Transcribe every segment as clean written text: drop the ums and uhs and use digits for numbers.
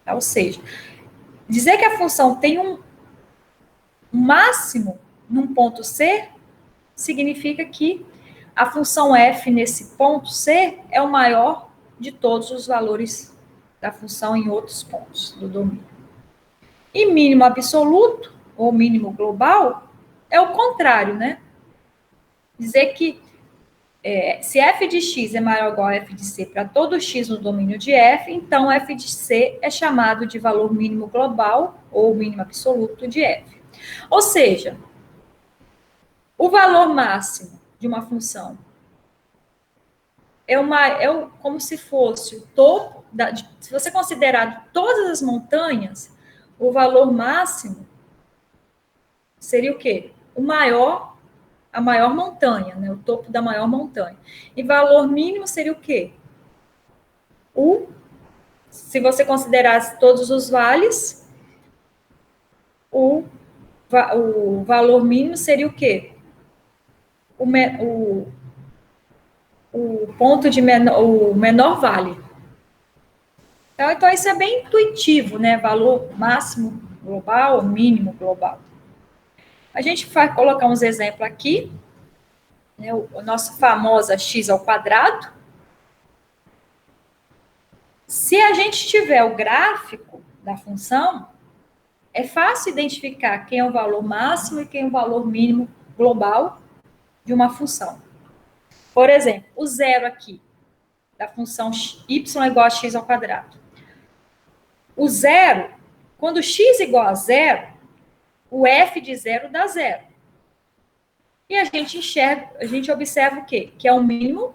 Tá? Ou seja, dizer que a função tem um máximo num ponto C significa que a função f nesse ponto C é o maior de todos os valores da função em outros pontos do domínio. E mínimo absoluto, ou mínimo global, é o contrário, né? Dizer que se f de x é maior ou igual a f de c para todo x no domínio de f, então f de c é chamado de valor mínimo global, ou mínimo absoluto de f. Ou seja, o valor máximo de uma função como se fosse o topo, se você considerar todas as montanhas, o valor máximo seria o quê? A maior montanha, né? O topo da maior montanha. E valor mínimo seria o quê? Se você considerasse todos os vales, o valor mínimo seria o quê? O ponto de o menor vale. Então, isso é bem intuitivo, né? Valor máximo global, mínimo global. A gente vai colocar uns exemplos aqui. Né? O nosso famoso x ao quadrado. Se a gente tiver o gráfico da função, é fácil identificar quem é o valor máximo e quem é o valor mínimo global de uma função. Por exemplo, o zero aqui, da função y igual a x ao quadrado. O zero, quando x igual a zero, o f de zero dá zero. E a gente observa o quê? Que é o mínimo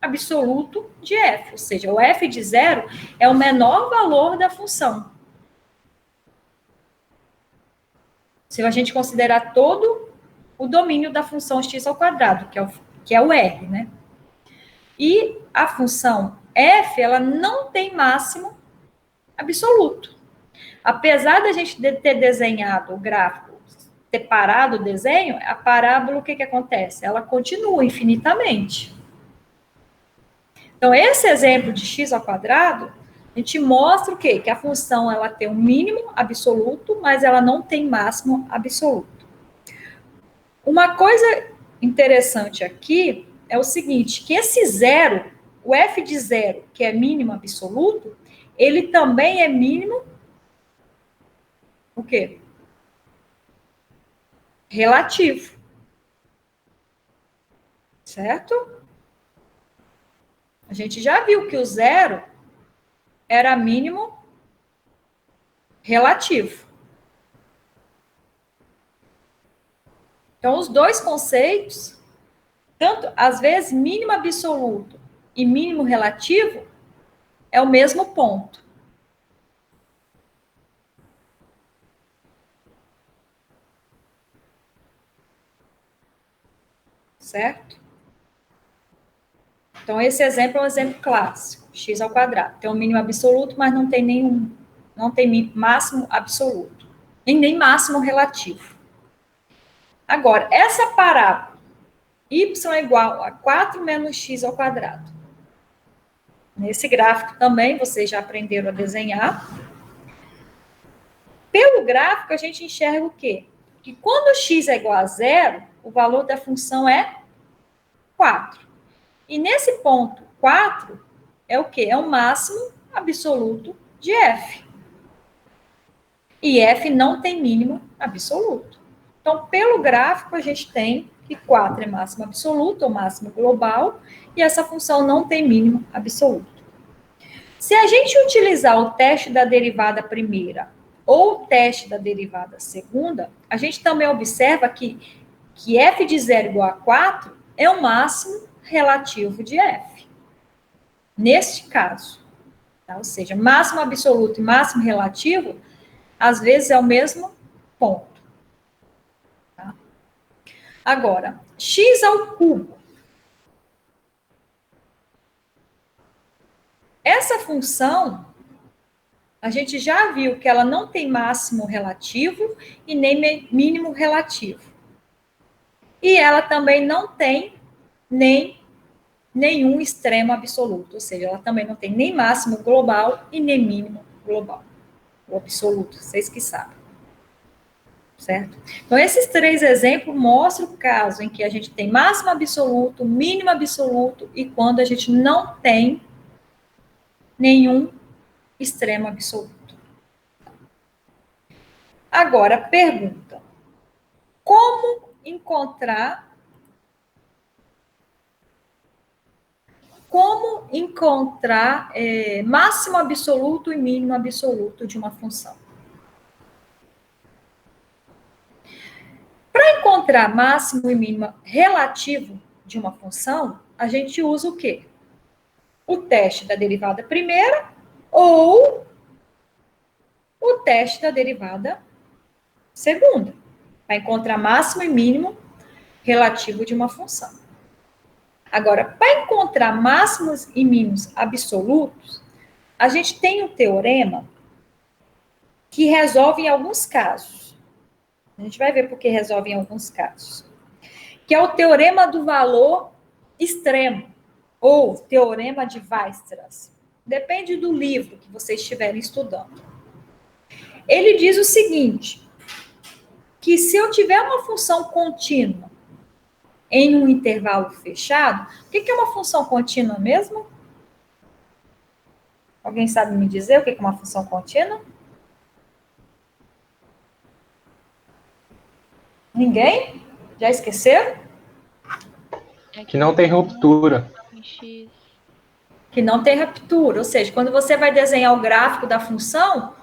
absoluto de f, ou seja, o f de zero é o menor valor da função. Se a gente considerar todo o domínio da função x ao quadrado, que é o r, né? E a função f, ela não tem máximo absoluto. Apesar da gente ter desenhado o gráfico, ter parado o desenho, a parábola, o que acontece? Ela continua infinitamente. Então, esse exemplo de x ao quadrado, a gente mostra o quê? Que a função ela tem um mínimo absoluto, mas ela não tem máximo absoluto. Uma coisa interessante aqui é o seguinte, que esse zero, o f de zero, que é mínimo absoluto, ele também é mínimo o quê? Relativo. Certo? A gente já viu que o zero era mínimo relativo. Então, os dois conceitos, tanto, às vezes, mínimo absoluto e mínimo relativo, é o mesmo ponto. Certo? Então, esse exemplo é um exemplo clássico. X ao quadrado. Tem um mínimo absoluto, mas não tem máximo absoluto. E nem máximo relativo. Agora, essa parábola, y é igual a 4 menos x ao quadrado. Nesse gráfico também, vocês já aprenderam a desenhar. Pelo gráfico, a gente enxerga o quê? Que quando x é igual a zero, o valor da função é 4. E nesse ponto 4 é o quê? É o máximo absoluto de f. E f não tem mínimo absoluto. Então, pelo gráfico, a gente tem que 4 é máximo absoluto, ou máximo global, e essa função não tem mínimo absoluto. Se a gente utilizar o teste da derivada primeira ou o teste da derivada segunda, a gente também observa que f de 0 igual a 4 é o máximo relativo de f. Neste caso, tá? Ou seja, máximo absoluto e máximo relativo, às vezes é o mesmo ponto. Tá? Agora, x ao cubo. Essa função, a gente já viu que ela não tem máximo relativo e nem mínimo relativo. E ela também não tem nem nenhum extremo absoluto, ou seja, ela também não tem nem máximo global e nem mínimo global. O absoluto, vocês que sabem. Certo? Então, esses 3 exemplos mostram o caso em que a gente tem máximo absoluto, mínimo absoluto e quando a gente não tem nenhum extremo absoluto. Agora, pergunta: como encontrar máximo absoluto e mínimo absoluto de uma função? Para encontrar máximo e mínimo relativo de uma função, a gente usa o quê? O teste da derivada primeira ou o teste da derivada segunda, para encontrar máximo e mínimo relativo de uma função. Agora, para encontrar máximos e mínimos absolutos, a gente tem um teorema que resolve em alguns casos. A gente vai ver por que resolve em alguns casos. Que é o teorema do valor extremo, ou teorema de Weierstrass. Depende do livro que vocês estiverem estudando. Ele diz o seguinte, que se eu tiver uma função contínua em um intervalo fechado, o que é uma função contínua mesmo? Alguém sabe me dizer o que é uma função contínua? Ninguém? Já esqueceram? Que não tem ruptura. Que não tem ruptura, ou seja, quando você vai desenhar o gráfico da função,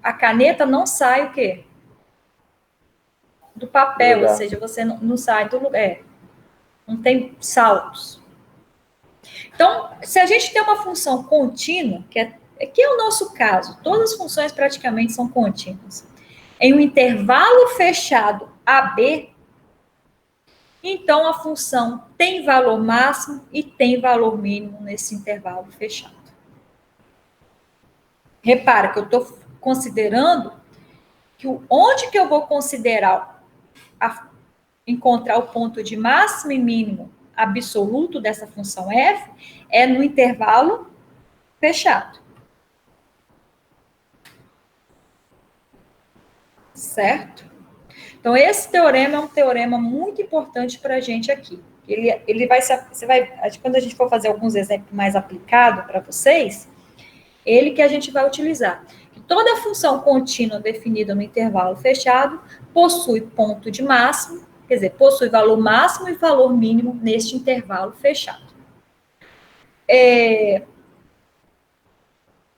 a caneta não sai o quê? Do papel, ou seja, você não sai do lugar, não tem saltos. Então, se a gente tem uma função contínua, que é o nosso caso, todas as funções praticamente são contínuas, em um intervalo fechado AB, então a função tem valor máximo e tem valor mínimo nesse intervalo fechado. Repara que eu estou considerando que onde que eu vou considerar encontrar o ponto de máximo e mínimo absoluto dessa função f é no intervalo fechado. Certo? Então, esse teorema é um teorema muito importante para a gente aqui. Ele vai, quando a gente for fazer alguns exemplos mais aplicados para vocês, ele que a gente vai utilizar. Toda função contínua definida no intervalo fechado possui ponto de máximo, quer dizer, possui valor máximo e valor mínimo neste intervalo fechado.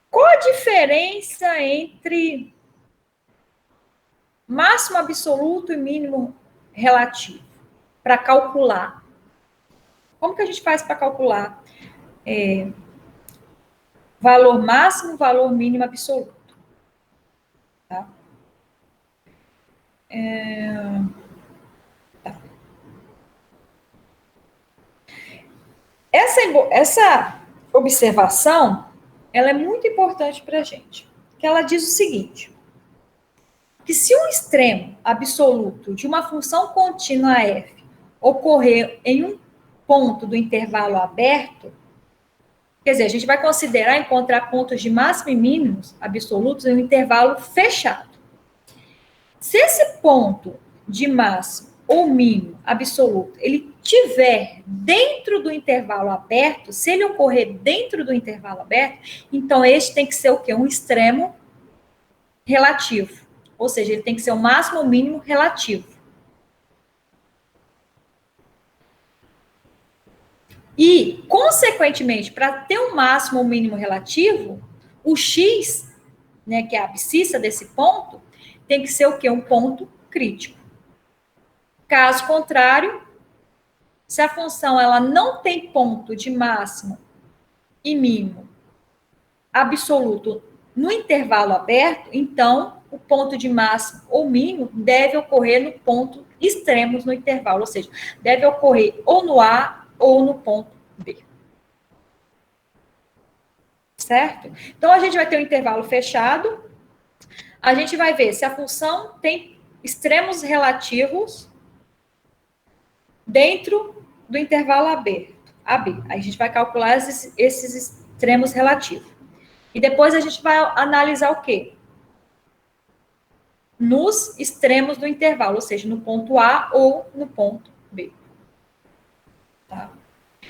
Qual a diferença entre máximo absoluto e mínimo relativo para calcular? Como que a gente faz para calcular valor máximo, valor mínimo absoluto? Tá? Essa observação, ela é muito importante para a gente, que ela diz o seguinte, que se um extremo absoluto de uma função contínua f ocorrer em um ponto do intervalo aberto, quer dizer, a gente vai considerar encontrar pontos de máximo e mínimos absolutos em um intervalo fechado. Se esse ponto de máximo ou mínimo absoluto, ele tiver dentro do intervalo aberto, se ele ocorrer dentro do intervalo aberto, então este tem que ser o quê? Um extremo relativo. Ou seja, ele tem que ser o máximo ou mínimo relativo. E, consequentemente, para ter um máximo ou mínimo relativo, o x, né, que é a abscissa desse ponto, tem que ser o quê? Um ponto crítico. Caso contrário, se a função ela não tem ponto de máximo e mínimo absoluto no intervalo aberto, então o ponto de máximo ou mínimo deve ocorrer no ponto extremos no intervalo, ou seja, deve ocorrer ou no A ou no ponto B. Certo? Então a gente vai ter um intervalo fechado, a gente vai ver se a função tem extremos relativos dentro do intervalo aberto. AB. Aí a gente vai calcular esses extremos relativos. E depois a gente vai analisar o quê? Nos extremos do intervalo, ou seja, no ponto A ou no ponto B. Tá?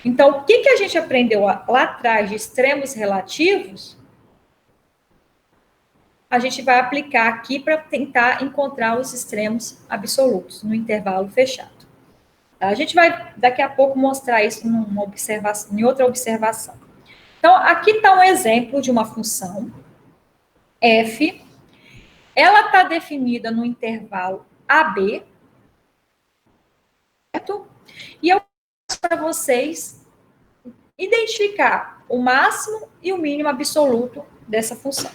Então, o que a gente aprendeu lá atrás de extremos relativos, a gente vai aplicar aqui para tentar encontrar os extremos absolutos no intervalo fechado. A gente vai, daqui a pouco, mostrar isso em outra observação. Então, aqui está um exemplo de uma função f. Ela está definida no intervalo AB, certo? E eu peço para vocês identificar o máximo e o mínimo absoluto dessa função.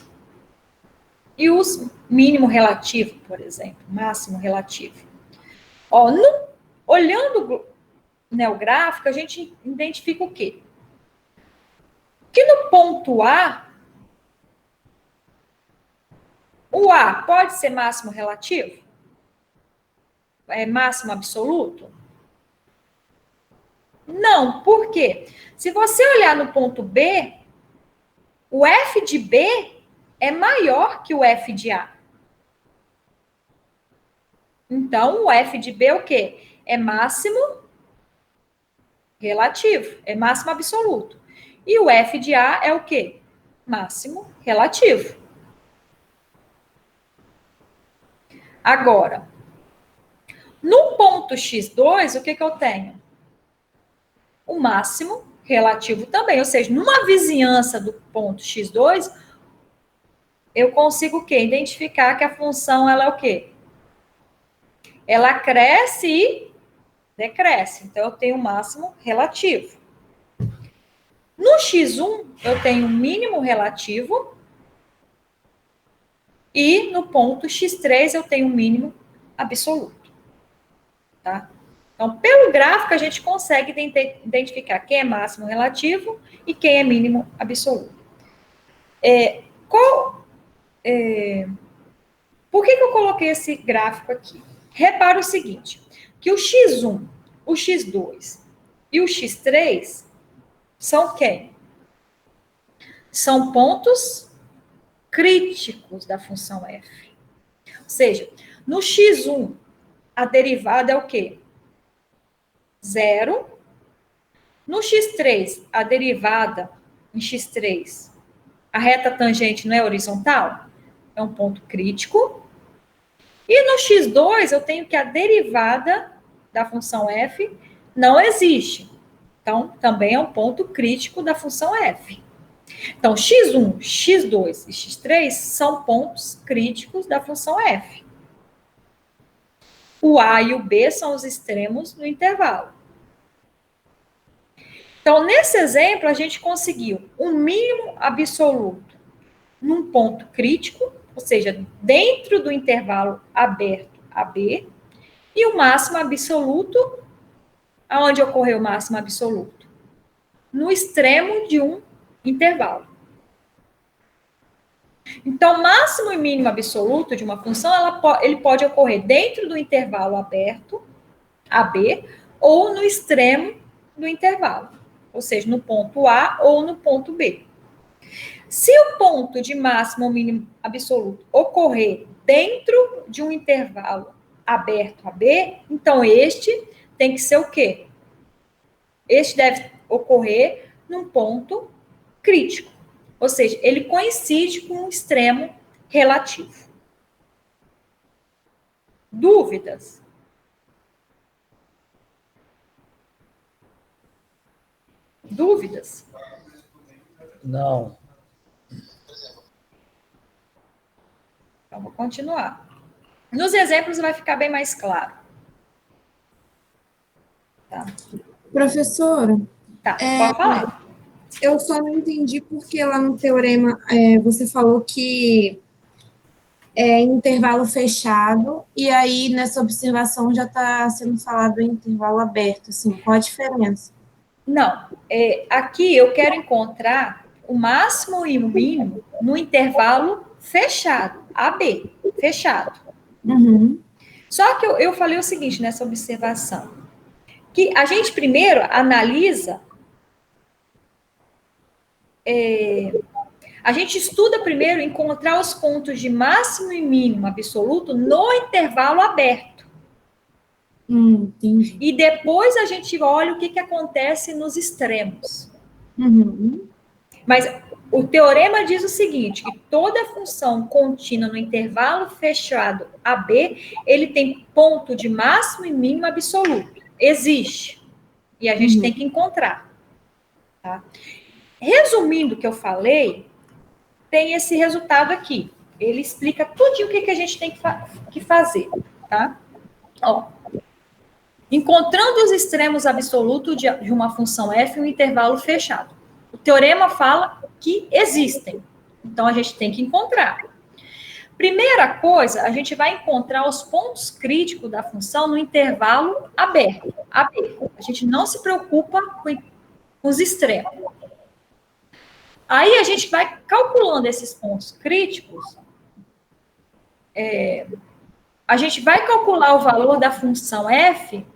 E o mínimo relativo, por exemplo, máximo relativo. Ó, olhando, né, o gráfico, a gente identifica o quê? Que no ponto A, o A pode ser máximo relativo? É máximo absoluto? Não, por quê? Se você olhar no ponto B, o F de B é maior que o F de A. Então, o F de B é o quê? É máximo relativo, é máximo absoluto. E o F de A é o quê? Máximo relativo. Agora, no ponto x2, o que eu tenho? O máximo relativo também, ou seja, numa vizinhança do ponto x2, eu consigo o quê? Identificar que a função, ela é o quê? Ela cresce e decresce. Então, eu tenho o máximo relativo. No x1, eu tenho o mínimo relativo. E no ponto x3, eu tenho o mínimo absoluto. Tá? Então, pelo gráfico, a gente consegue identificar quem é máximo relativo e quem é mínimo absoluto. Por que eu coloquei esse gráfico aqui? Repara o seguinte, que o x1, o x2 e o x3 são quem? São pontos críticos da função f. Ou seja, no x1, a derivada é o quê? 0. No x3, a derivada em x3, a reta tangente não é horizontal? É um ponto crítico. E no x2, eu tenho que a derivada da função f não existe. Então, também é um ponto crítico da função f. Então, x1, x2 e x3 são pontos críticos da função f. O a e o b são os extremos do intervalo. Então, nesse exemplo, a gente conseguiu um mínimo absoluto num ponto crítico, ou seja, dentro do intervalo aberto AB, e o máximo absoluto, aonde ocorreu o máximo absoluto? No extremo de um intervalo. Então, máximo e mínimo absoluto de uma função, ele pode ocorrer dentro do intervalo aberto, AB, ou no extremo do intervalo, ou seja, no ponto A ou no ponto B. Se o ponto de máximo ou mínimo absoluto ocorrer dentro de um intervalo aberto AB, então este tem que ser o quê? Este deve ocorrer num ponto crítico. Ou seja, ele coincide com um extremo relativo. Dúvidas? Dúvidas? Não. Então, vou continuar. Nos exemplos vai ficar bem mais claro. Tá. Professora, Tá, pode falar. eu só não entendi porque lá no teorema você falou que é intervalo fechado, e aí nessa observação já está sendo falado em intervalo aberto, assim, qual a diferença? Não, aqui eu quero encontrar o máximo e o mínimo no intervalo fechado, AB, fechado. Uhum. Só que eu falei o seguinte nessa observação, que a gente primeiro analisa A gente estuda primeiro encontrar os pontos de máximo e mínimo absoluto no intervalo aberto. Entendi. E depois a gente olha o que acontece nos extremos. Uhum. Mas o teorema diz o seguinte, que toda função contínua no intervalo fechado AB, ele tem ponto de máximo e mínimo absoluto. Existe. E a gente tem que encontrar. Tá? Resumindo o que eu falei, tem esse resultado aqui. Ele explica tudinho o que a gente tem que fazer. Tá? Ó, encontrando os extremos absolutos de uma função f em um intervalo fechado. O teorema fala que existem. Então, a gente tem que encontrar. Primeira coisa, a gente vai encontrar os pontos críticos da função no intervalo aberto. A gente não se preocupa com os extremos. Aí, a gente vai calculando esses pontos críticos. A gente vai calcular o valor da função f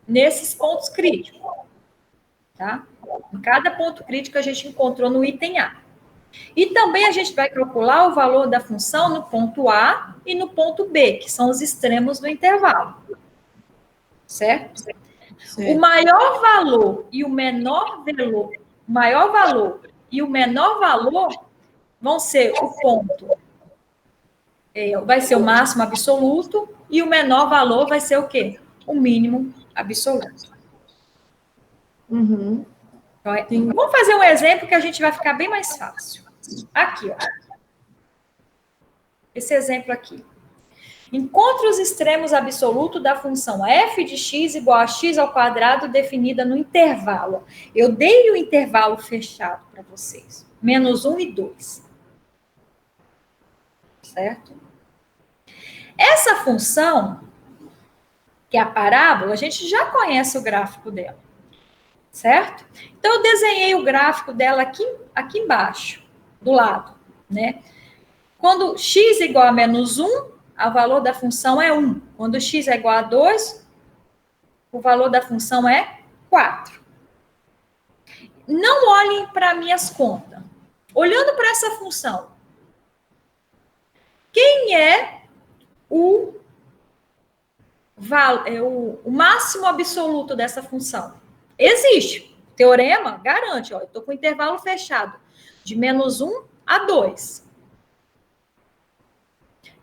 nesses pontos críticos. Tá? Em cada ponto crítico a gente encontrou no item A. E também a gente vai calcular o valor da função no ponto A e no ponto B, que são os extremos do intervalo. Certo? O maior valor e o menor valor vão ser o ponto, vai ser o máximo absoluto, e o menor valor vai ser o quê? O mínimo absoluto. Uhum. Então, vamos fazer um exemplo que a gente vai ficar bem mais fácil. Aqui, ó. Esse exemplo aqui. Encontre os extremos absolutos da função f de x igual a x ao quadrado definida no intervalo. Eu dei o intervalo fechado para vocês. -1 e 2. Certo? Essa função, que é a parábola, a gente já conhece o gráfico dela. Certo? Então, eu desenhei o gráfico dela aqui embaixo, do lado, né? Quando x é igual a -1, o valor da função é 1. Quando x é igual a 2, o valor da função é 4. Não olhem para minhas contas. Olhando para essa função, quem é o máximo absoluto dessa função? Existe. O teorema garante, ó, eu estou com o intervalo fechado de -1 a 2.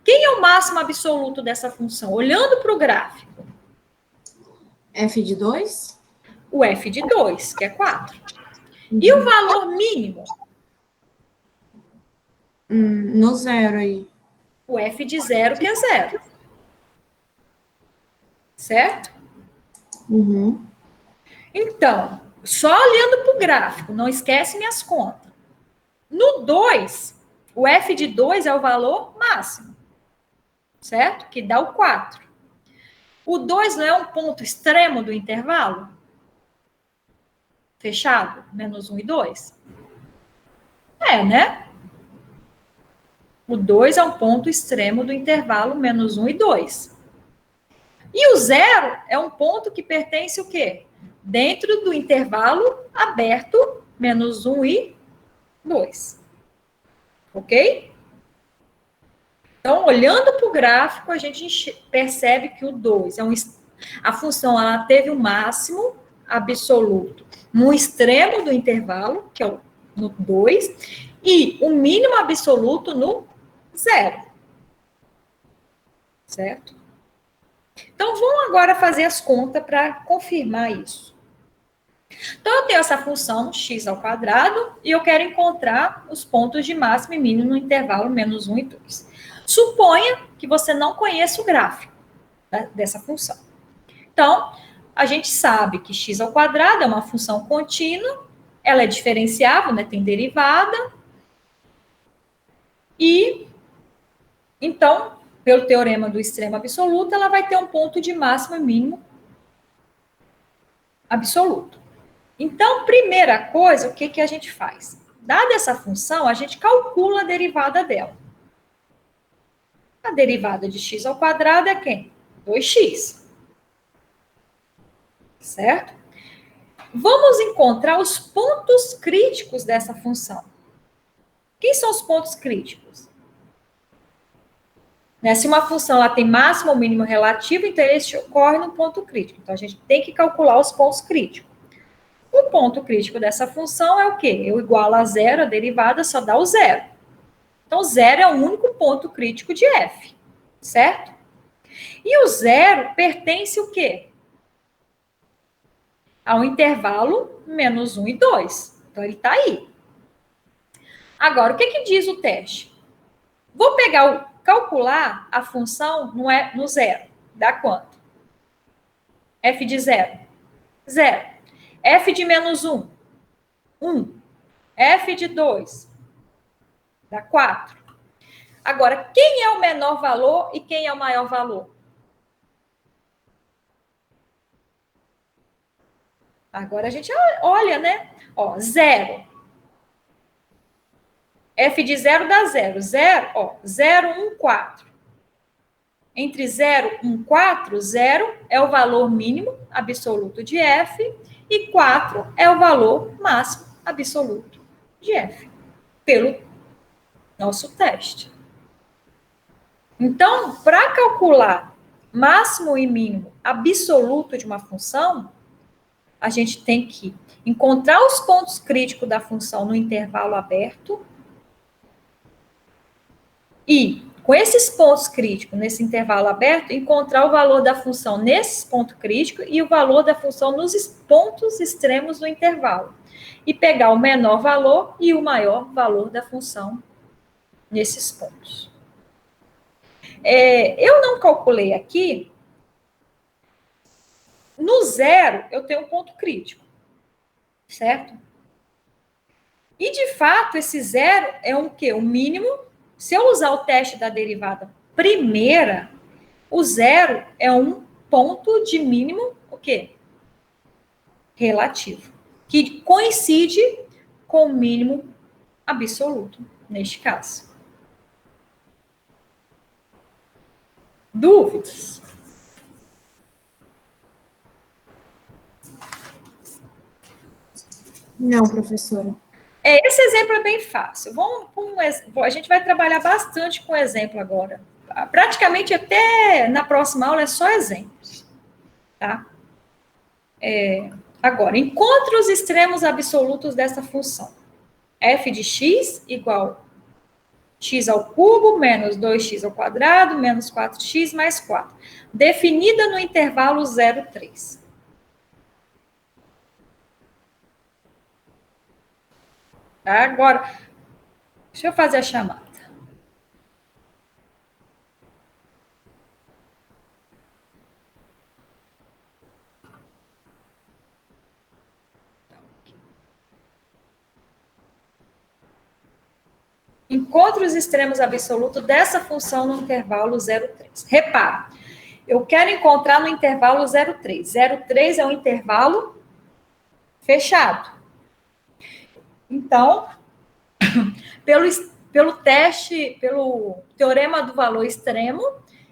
Quem é o máximo absoluto dessa função? Olhando para o gráfico. F de 2? O f de 2, que é 4. E o valor mínimo? No zero aí. O f de 0, que é 0. Certo? Uhum. Então, só olhando para o gráfico, não esquece minhas contas. No 2, o f de 2 é o valor máximo. Certo? Que dá o 4. O 2 não é um ponto extremo do intervalo? Fechado? -1 e 2? É, né? O 2 é um ponto extremo do intervalo -1 e 2. E o 0 é um ponto que pertence o quê? Dentro do intervalo aberto, -1 e 2. Ok? Então, olhando para o gráfico, a gente percebe que o 2 é a função ela teve o máximo absoluto no extremo do intervalo, que é no 2, e o mínimo absoluto no 0. Certo? Então, vamos agora fazer as contas para confirmar isso. Então, eu tenho essa função x ao quadrado e eu quero encontrar os pontos de máximo e mínimo no intervalo -1 e 2. Suponha que você não conheça o gráfico, né, dessa função. Então, a gente sabe que x ao quadrado é uma função contínua, ela é diferenciável, né, tem derivada, e, então, pelo teorema do extremo absoluto, ela vai ter um ponto de máximo e mínimo absoluto. Então, primeira coisa, o que a gente faz? Dada essa função, a gente calcula a derivada dela. A derivada de x ao quadrado é quem? 2x. Certo? Vamos encontrar os pontos críticos dessa função. Quem são os pontos críticos? Né? Se uma função ela tem máximo ou mínimo relativo, então esse ocorre no ponto crítico. Então, a gente tem que calcular os pontos críticos. O ponto crítico dessa função é o quê? Eu igualo a zero, a derivada só dá o zero. Então, zero é o único ponto crítico de f, certo? E o zero pertence o quê? Ao intervalo menos 1 e 2. Então, ele está aí. Agora, o que diz o teste? Vou calcular a função no zero. Dá quanto? F de zero. Zero. F de menos 1. 1. F de 2. Dá 4. Agora, quem é o menor valor e quem é o maior valor? Agora a gente olha, né? Ó, 0. F de 0 dá 0. 0, ó, 0, 1, 4. Entre 0 e 1, 4, 0 é o valor mínimo absoluto de f e 4 é o valor máximo absoluto de f, pelo nosso teste. Então, para calcular máximo e mínimo absoluto de uma função, a gente tem que encontrar os pontos críticos da função no intervalo aberto e, com esses pontos críticos nesse intervalo aberto, encontrar o valor da função nesses pontos críticos e o valor da função nos pontos extremos do intervalo. E pegar o menor valor e o maior valor da função nesses pontos. Eu não calculei aqui. No zero, eu tenho um ponto crítico, certo? E, de fato, esse zero é um quê? O mínimo. Se eu usar o teste da derivada primeira, o zero é um ponto de mínimo, o quê? Relativo, que coincide com o mínimo absoluto, neste caso. Dúvidas? Não, professora. Esse exemplo é bem fácil. A gente vai trabalhar bastante com exemplo agora. Praticamente até na próxima aula é só exemplos. Tá? Agora, encontre os extremos absolutos dessa função. F de x igual x ao cubo menos 2x ao quadrado menos 4x mais 4. Definida no intervalo 0, 3. Tá? Agora, deixa eu fazer a chamada. Encontre os extremos absolutos dessa função no intervalo 0,3. Repara, eu quero encontrar no intervalo 0,3. 0,3 é um intervalo fechado. Então, pelo teste, pelo teorema do valor extremo,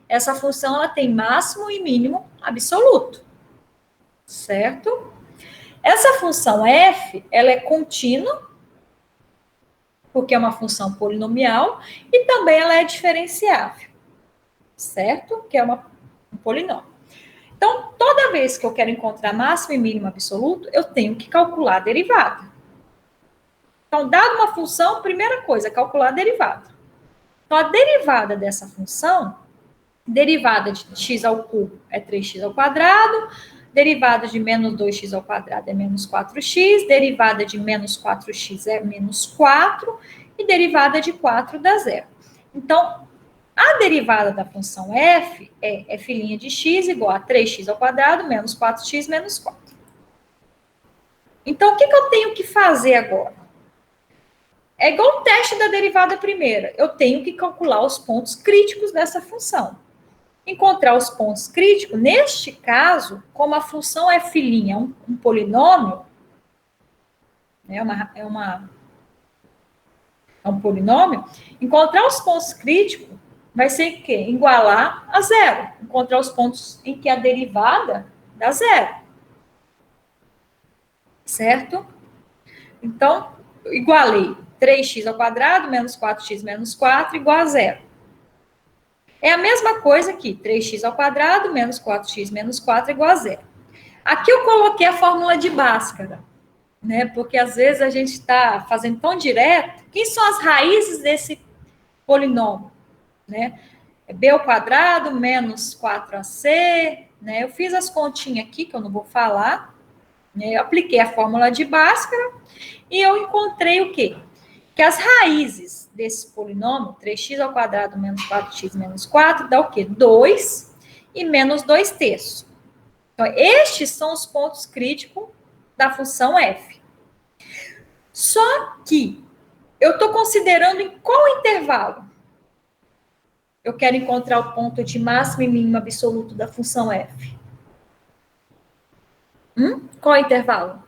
essa função ela tem máximo e mínimo absoluto. Certo? Essa função f, ela é contínua, porque é uma função polinomial, e também ela é diferenciável, certo? Que é um polinômio. Então, toda vez que eu quero encontrar máximo e mínimo absoluto, eu tenho que calcular a derivada. Então, dada uma função, primeira coisa, calcular a derivada. Então, a derivada dessa função, derivada de x ao cubo é 3x ao quadrado, derivada de menos 2x ao quadrado é menos 4x, derivada de menos 4x é menos 4, e derivada de 4 dá zero. Então, a derivada da função f é f' de x igual a 3x ao quadrado menos 4x menos 4. Então, o que eu tenho que fazer agora? É igual o teste da derivada primeira. Eu tenho que calcular os pontos críticos dessa função. Encontrar os pontos críticos, neste caso, como a função f' é um polinômio, é um polinômio, encontrar os pontos críticos vai ser o quê? Igualar a zero. Encontrar os pontos em que a derivada dá zero. certo? Então, igualei 3x² menos 4x menos 4 igual a 0. É a mesma coisa aqui, 3x² menos 4x menos 4 igual a 0. Aqui eu coloquei a fórmula de Bhaskara, né? Porque às vezes a gente está fazendo tão direto. Quem são as raízes desse polinômio? Né? É b² menos 4ac, né? Eu fiz as continhas aqui, que eu não vou falar. Né? Eu apliquei a fórmula de Bhaskara e eu encontrei o quê? Que as raízes desse polinômio, 3x² menos 4x menos 4, dá o quê? 2 e menos 2/3. Então, estes são os pontos críticos da função f. Só que eu estou considerando em qual intervalo eu quero encontrar o ponto de máximo e mínimo absoluto da função f. Qual é o intervalo?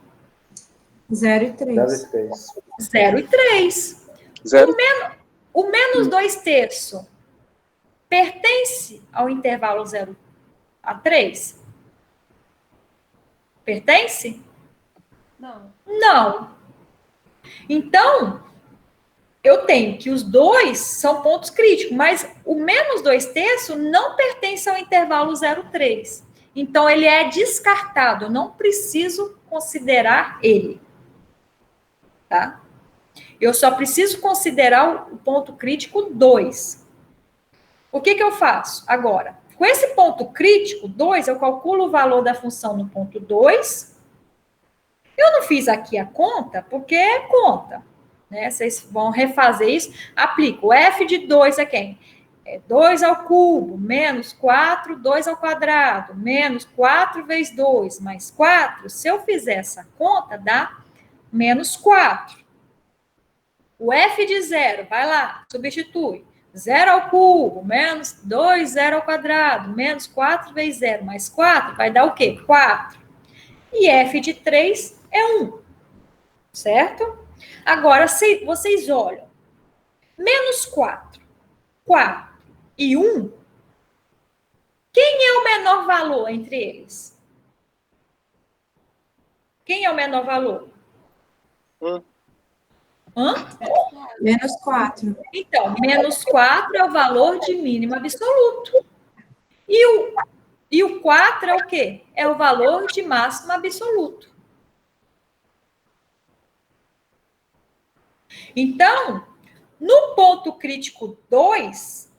0 e 3. 0 e 3. O menos 2/3 pertence ao intervalo 0 a 3? Pertence? Não. Não. Então, eu tenho que os dois são pontos críticos, mas o menos 2/3 não pertence ao intervalo 0,3. Então, ele é descartado, eu não preciso considerar ele. Tá? Eu só preciso considerar o ponto crítico 2. O que eu faço agora? Com esse ponto crítico 2, eu calculo o valor da função no ponto 2. Eu não fiz aqui a conta, porque é conta. Né? Vocês vão refazer isso. Aplico. O f de 2 é quem? É 2 ao cubo, menos 4, 2 ao quadrado, menos 4 vezes 2, mais 4. Se eu fizer essa conta, dá menos 4. O f de 0, vai lá, substitui. 0 ao cubo, menos 2, 0 ao quadrado, menos 4 vezes 0, mais 4, vai dar o quê? 4. E f de 3 é 1. Certo? Agora, se vocês olham. Menos 4, 4 e 1. Quem é o menor valor entre eles? Quem é o menor valor? Menos 4. Então, menos 4 é o valor de mínimo absoluto. E o 4 é o quê? É o valor de máximo absoluto. Então, no ponto crítico 2,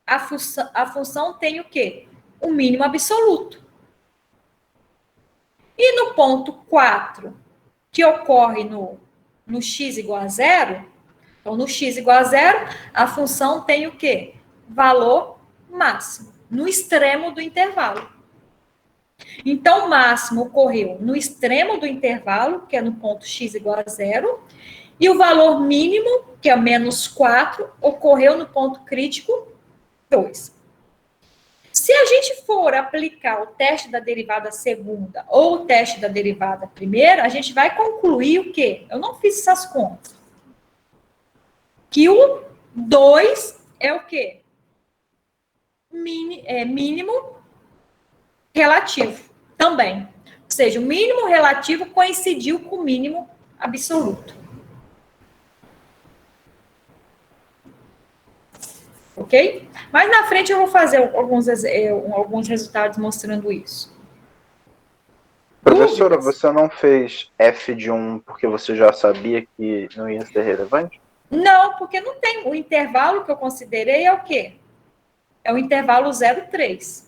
a função tem o quê? O mínimo absoluto. E no ponto 4, que ocorre no x igual a 0, então no x igual a 0, a função tem o quê? Valor máximo, no extremo do intervalo. Então, o máximo ocorreu no extremo do intervalo, que é no ponto x igual a 0, e o valor mínimo, que é menos 4, ocorreu no ponto crítico 2. Se a gente for aplicar o teste da derivada segunda ou o teste da derivada primeira, a gente vai concluir o quê? Eu não fiz essas contas. Que o 2 é o quê? Mínimo relativo também. Ou seja, o mínimo relativo coincidiu com o mínimo absoluto. Ok? Mas na frente eu vou fazer alguns resultados mostrando isso. Professora, você não fez f de 1 porque você já sabia que não ia ser relevante? Não, porque não tem. O intervalo que eu considerei é o quê? É o intervalo 0,3.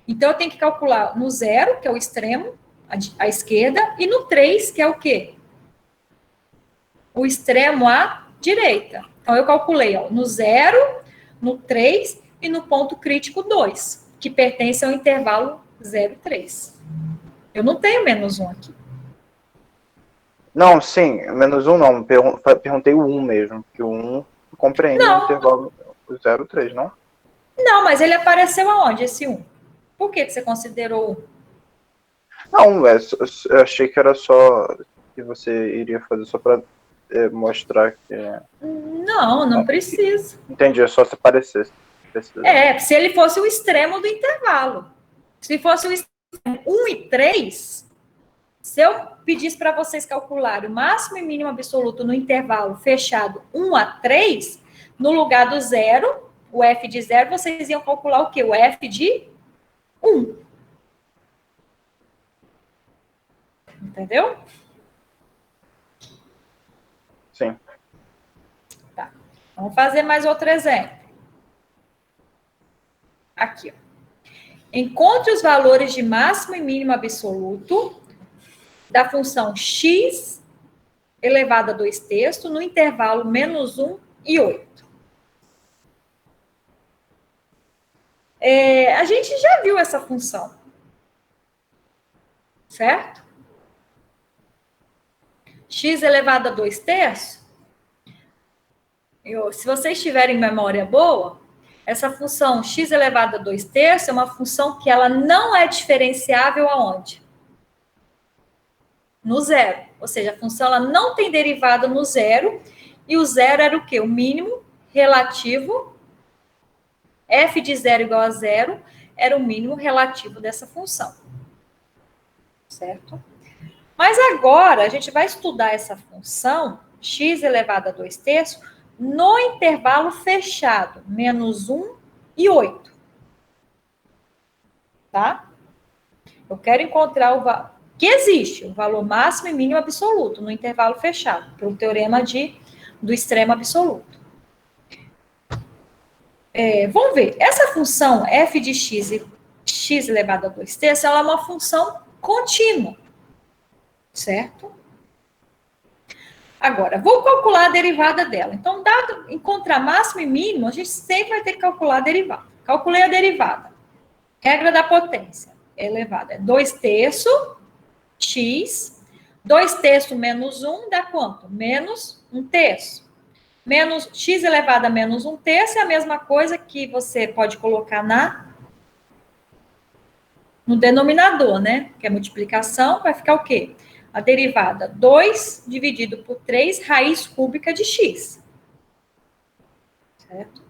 Então, eu tenho que calcular no 0, que é o extremo, à esquerda, e no 3, que é o quê? O extremo à direita. Então, eu calculei no 0, no 3 e no ponto crítico 2, que pertence ao intervalo 0,3. Eu não tenho menos 1 aqui. Não, sim, menos 1 não. Perguntei o 1 mesmo, que o 1 compreende o intervalo 0,3, não? Não, mas ele apareceu aonde, esse 1? Por que você considerou 1? Não, eu achei que era só que você iria fazer só para mostrar que... Não precisa. Entendi, é só se parecesse. Se ele fosse o extremo do intervalo. Se fosse o extremo 1 e 3, Se eu pedisse para vocês calcularem o máximo e mínimo absoluto no intervalo fechado 1 a 3, no lugar do 0, o f de 0, vocês iam calcular o quê? O f de 1. Entendeu? Sim. Tá. Vamos fazer mais outro exemplo. Aqui, ó. Encontre os valores de máximo e mínimo absoluto da função x elevado a 2/3 no intervalo -1 e 8. A gente já viu essa função, certo? X elevado a 2/3, se vocês tiverem memória boa, essa função x elevado a 2/3 é uma função que ela não é diferenciável aonde? No zero. Ou seja, a função ela não tem derivada no zero, e o zero era o quê? O mínimo relativo, f de 0 igual a 0, era o mínimo relativo dessa função. Certo? Mas agora, a gente vai estudar essa função, x elevado a 2/3, no intervalo fechado, -1 e 8. Tá? Eu quero encontrar que existe o valor máximo e mínimo absoluto no intervalo fechado, pelo teorema do extremo absoluto. Vamos ver, essa função f de x elevado a 2/3, ela é uma função contínua, certo? Agora, vou calcular a derivada dela. Então, dado encontrar máximo e mínimo, a gente sempre vai ter que calcular a derivada. Calculei a derivada. Regra da potência elevada é 2/3 x, 2/3 menos 1 dá quanto? Menos 1/3. Menos x elevado a menos 1/3 é a mesma coisa que você pode colocar no denominador, né? Que é multiplicação, vai ficar o quê? A derivada 2 dividido por 3 raiz cúbica de x. Certo?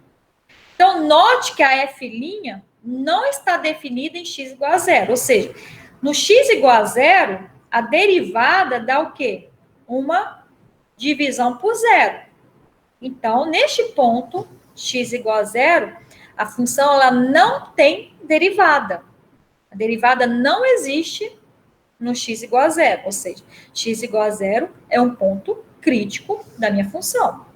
Então, note que a f' não está definida em x igual a 0. Ou seja, no x igual a 0, a derivada dá o quê? Uma divisão por 0. Então, neste ponto, x igual a 0, a função ela não tem derivada. A derivada não existe no x igual a 0. Ou seja, x igual a 0 é um ponto crítico da minha função.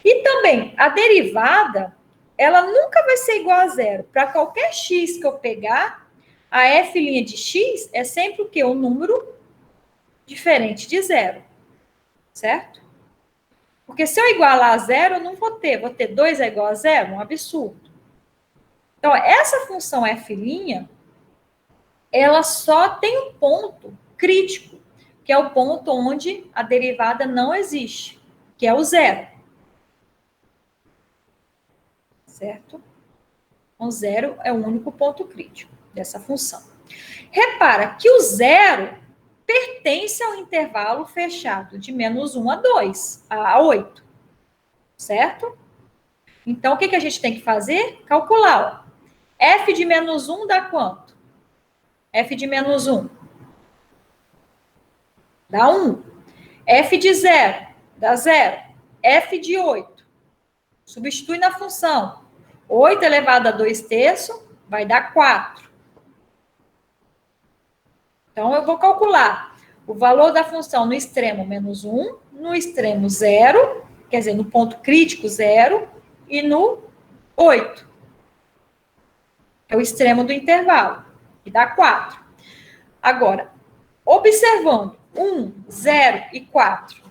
E também, a derivada, ela nunca vai ser igual a 0. Para qualquer x que eu pegar, a f' de x é sempre o quê? Um número diferente de 0. Certo? Porque se eu igualar a 0, eu não vou ter. Vou ter 2 é igual a 0? Um absurdo. Então, essa função f', ela só tem um ponto crítico, que é o ponto onde a derivada não existe, que é o 0. Certo? Então, 0 é o único ponto crítico dessa função. Repara que o 0 pertence ao intervalo fechado de -1 a 2, a 8. Certo? Então, o que a gente tem que fazer? Calcular. Ó. F de -1 dá quanto? F de -1 dá 1. F de 0 dá 0. F de 8. Substitui na função. 8 elevado a 2/3 vai dar 4. Então, eu vou calcular o valor da função no extremo -1, no extremo 0, quer dizer, no ponto crítico 0, e no 8. É o extremo do intervalo, que dá 4. Agora, observando 1, 0 e 4.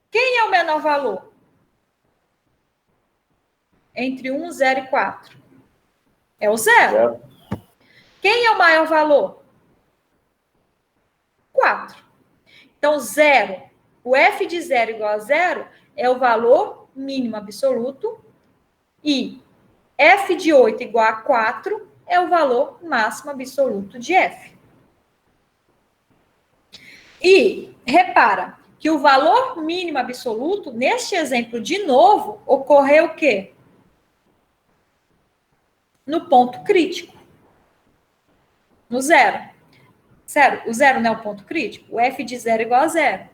Quem é o menor valor? Entre 1, 0 e 4. É o 0. Quem é o maior valor? 4. Então, 0. O f de 0 igual a 0 é o valor mínimo absoluto. E f de 8 igual a 4 é o valor máximo absoluto de f. E repara que o valor mínimo absoluto, neste exemplo de novo, ocorreu o quê? No ponto crítico. No 0. Zero. O zero não é o ponto crítico? O f de zero é igual a zero.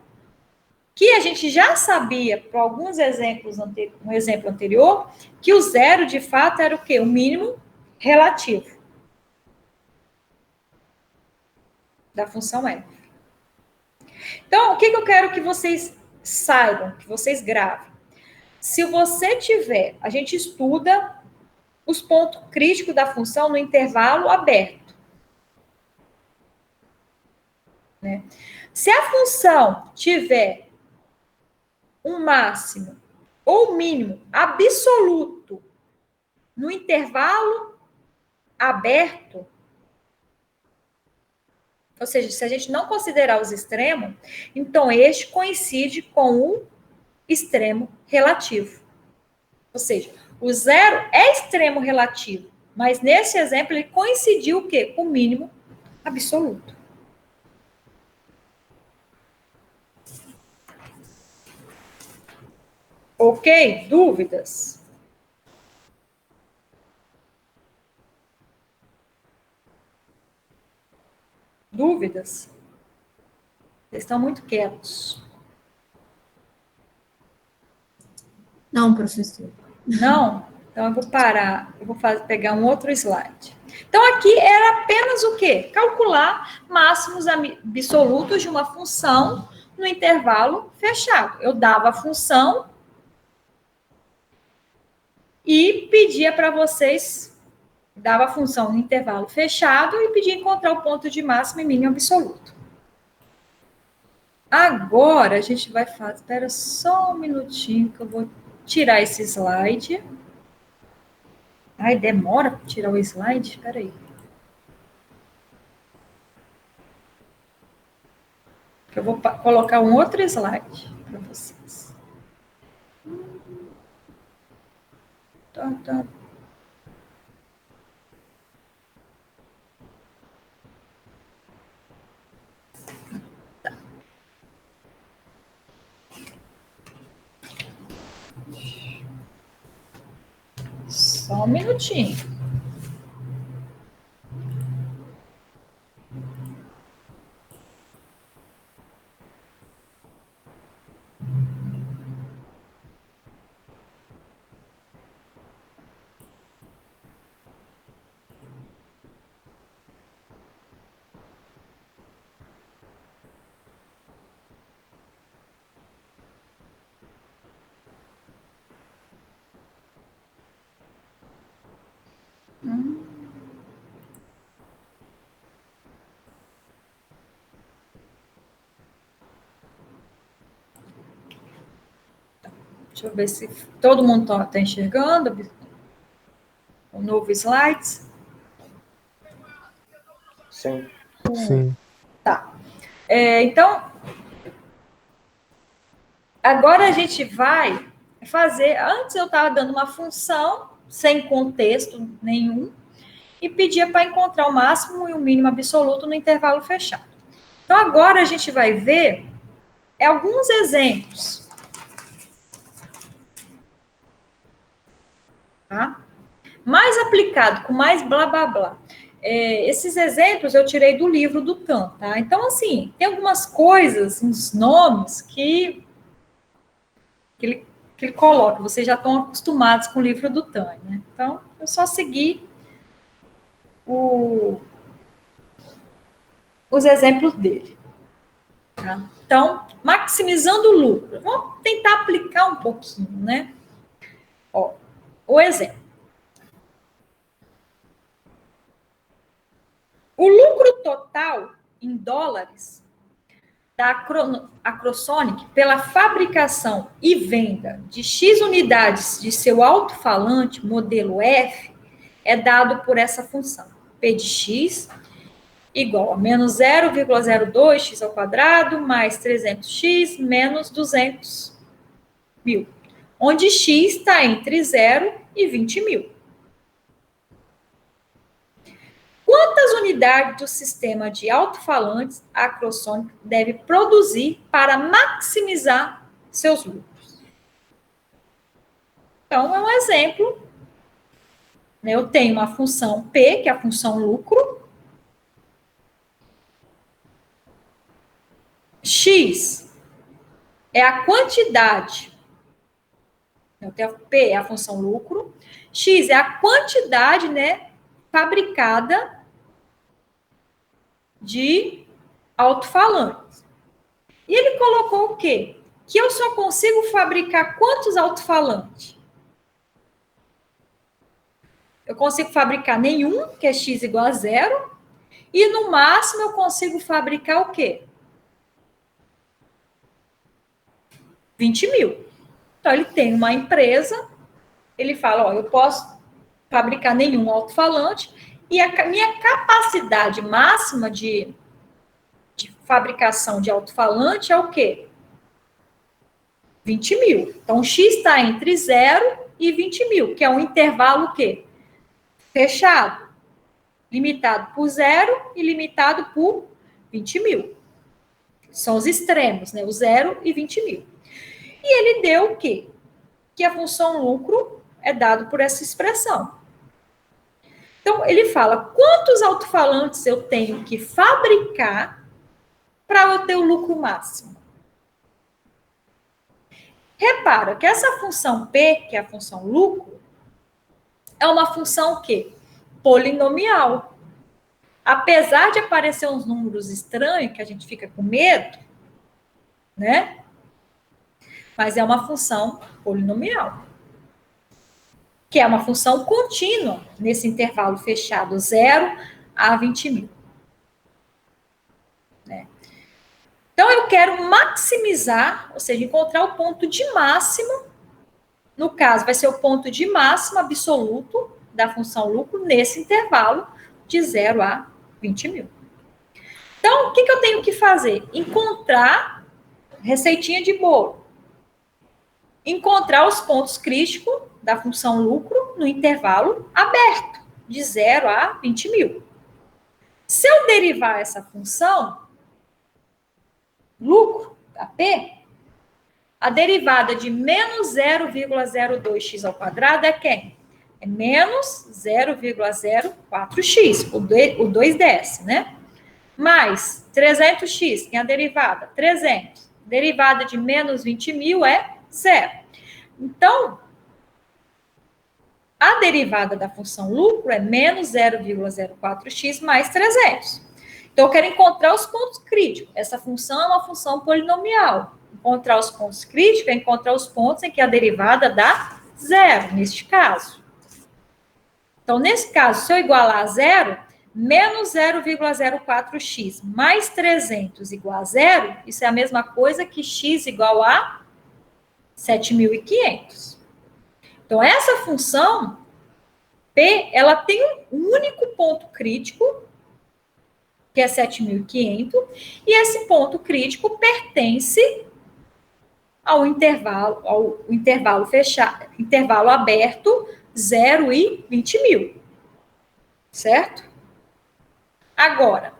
Que a gente já sabia, por alguns exemplos, no exemplo anterior, que o zero, de fato, era o quê? O mínimo relativo da função f. Então, o que eu quero que vocês saibam, que vocês gravem? Se você tiver, a gente estuda os pontos críticos da função no intervalo aberto. Né? Se a função tiver um máximo ou mínimo absoluto no intervalo aberto, ou seja, se a gente não considerar os extremos, então este coincide com o extremo relativo. Ou seja, o zero é extremo relativo, mas nesse exemplo ele coincidiu o quê? Com o mínimo absoluto. Ok? Dúvidas? Dúvidas? Vocês estão muito quietos. Não, professor. Não? Então eu vou parar, eu vou pegar um outro slide. Então aqui era apenas o quê? Calcular máximos absolutos de uma função no intervalo fechado. Eu dava a função e pedia para vocês, dava a função no intervalo fechado e pedia encontrar o ponto de máximo e mínimo absoluto. Agora a gente vai fazer, espera só um minutinho que eu vou tirar esse slide. Ai, demora para tirar o slide? Espera aí. Eu vou colocar um outro slide para vocês. Tá. Só um minutinho. Deixa eu ver se todo mundo está enxergando o novo slide. Sim. Sim. Tá. Então, agora a gente vai fazer... Antes eu estava dando uma função sem contexto nenhum e pedia para encontrar o máximo e o mínimo absoluto no intervalo fechado. Então, agora a gente vai ver alguns exemplos. Tá? Mais aplicado, com mais blá, blá, blá. Esses exemplos eu tirei do livro do Tan, tá? Então, assim, tem algumas coisas, uns nomes que ele coloca, vocês já estão acostumados com o livro do Tan, né? Então, eu só segui os exemplos dele. Tá? Então, maximizando o lucro. Vamos tentar aplicar um pouquinho, né? Ó, o exemplo. O lucro total em dólares da Acrosonic pela fabricação e venda de X unidades de seu alto-falante modelo F é dado por essa função. P de X igual a menos 0,02x ao quadrado mais 300x menos 200.000, onde x está entre 0 e 20.000. Quantas unidades do sistema de alto-falantes a Acrosonic deve produzir para maximizar seus lucros? Então, é um exemplo. Eu tenho uma função P, que é a função lucro, é a quantidade. Então, P é a função lucro. X é a quantidade, né, fabricada de alto-falantes. E ele colocou o quê? Que eu só consigo fabricar quantos alto-falantes? Eu consigo fabricar nenhum, que é x igual a 0. E no máximo eu consigo fabricar o quê? 20 mil. Então, ele tem uma empresa, ele fala, ó, eu posso fabricar nenhum alto-falante, e a minha capacidade máxima de fabricação de alto-falante é o quê? 20 mil. Então, X está entre 0 e 20 mil, que é um intervalo o quê? Fechado. Limitado por 0 e limitado por 20 mil. São os extremos, né? O 0 e 20 mil. E ele deu o quê? Que a função lucro é dado por essa expressão. Então, ele fala quantos alto-falantes eu tenho que fabricar para eu ter o lucro máximo. Repara que essa função P, que é a função lucro, é uma função o quê? Polinomial. Apesar de aparecer uns números estranhos, que a gente fica com medo, né? Mas é uma função polinomial. Que é uma função contínua nesse intervalo fechado, 0 a 20 mil. Né? Então, eu quero maximizar, ou seja, encontrar o ponto de máximo. No caso, vai ser o ponto de máximo absoluto da função lucro nesse intervalo de 0 a 20 mil. Então, o que eu tenho que fazer? Encontrar receitinha de bolo. Encontrar os pontos críticos da função lucro no intervalo aberto, de 0 a 20 mil. Se eu derivar essa função, lucro, a P, a derivada de menos 0,02x ao quadrado é quem? É menos 0,04x, o 2ds, né? Mais 300x, que é a derivada? 300. Derivada de menos 20 mil é 0. Então, a derivada da função lucro é menos 0,04x mais 300. Então, eu quero encontrar os pontos críticos. Essa função é uma função polinomial. Encontrar os pontos críticos é encontrar os pontos em que a derivada dá 0, neste caso. Então, nesse caso, se eu igualar a 0, menos 0,04x mais 300 igual a 0, isso é a mesma coisa que x igual a 7.500. Então, essa função, P, ela tem um único ponto crítico, que é 7.500, e esse ponto crítico pertence ao intervalo fechado, intervalo aberto, 0 e 20 mil. Certo? Agora,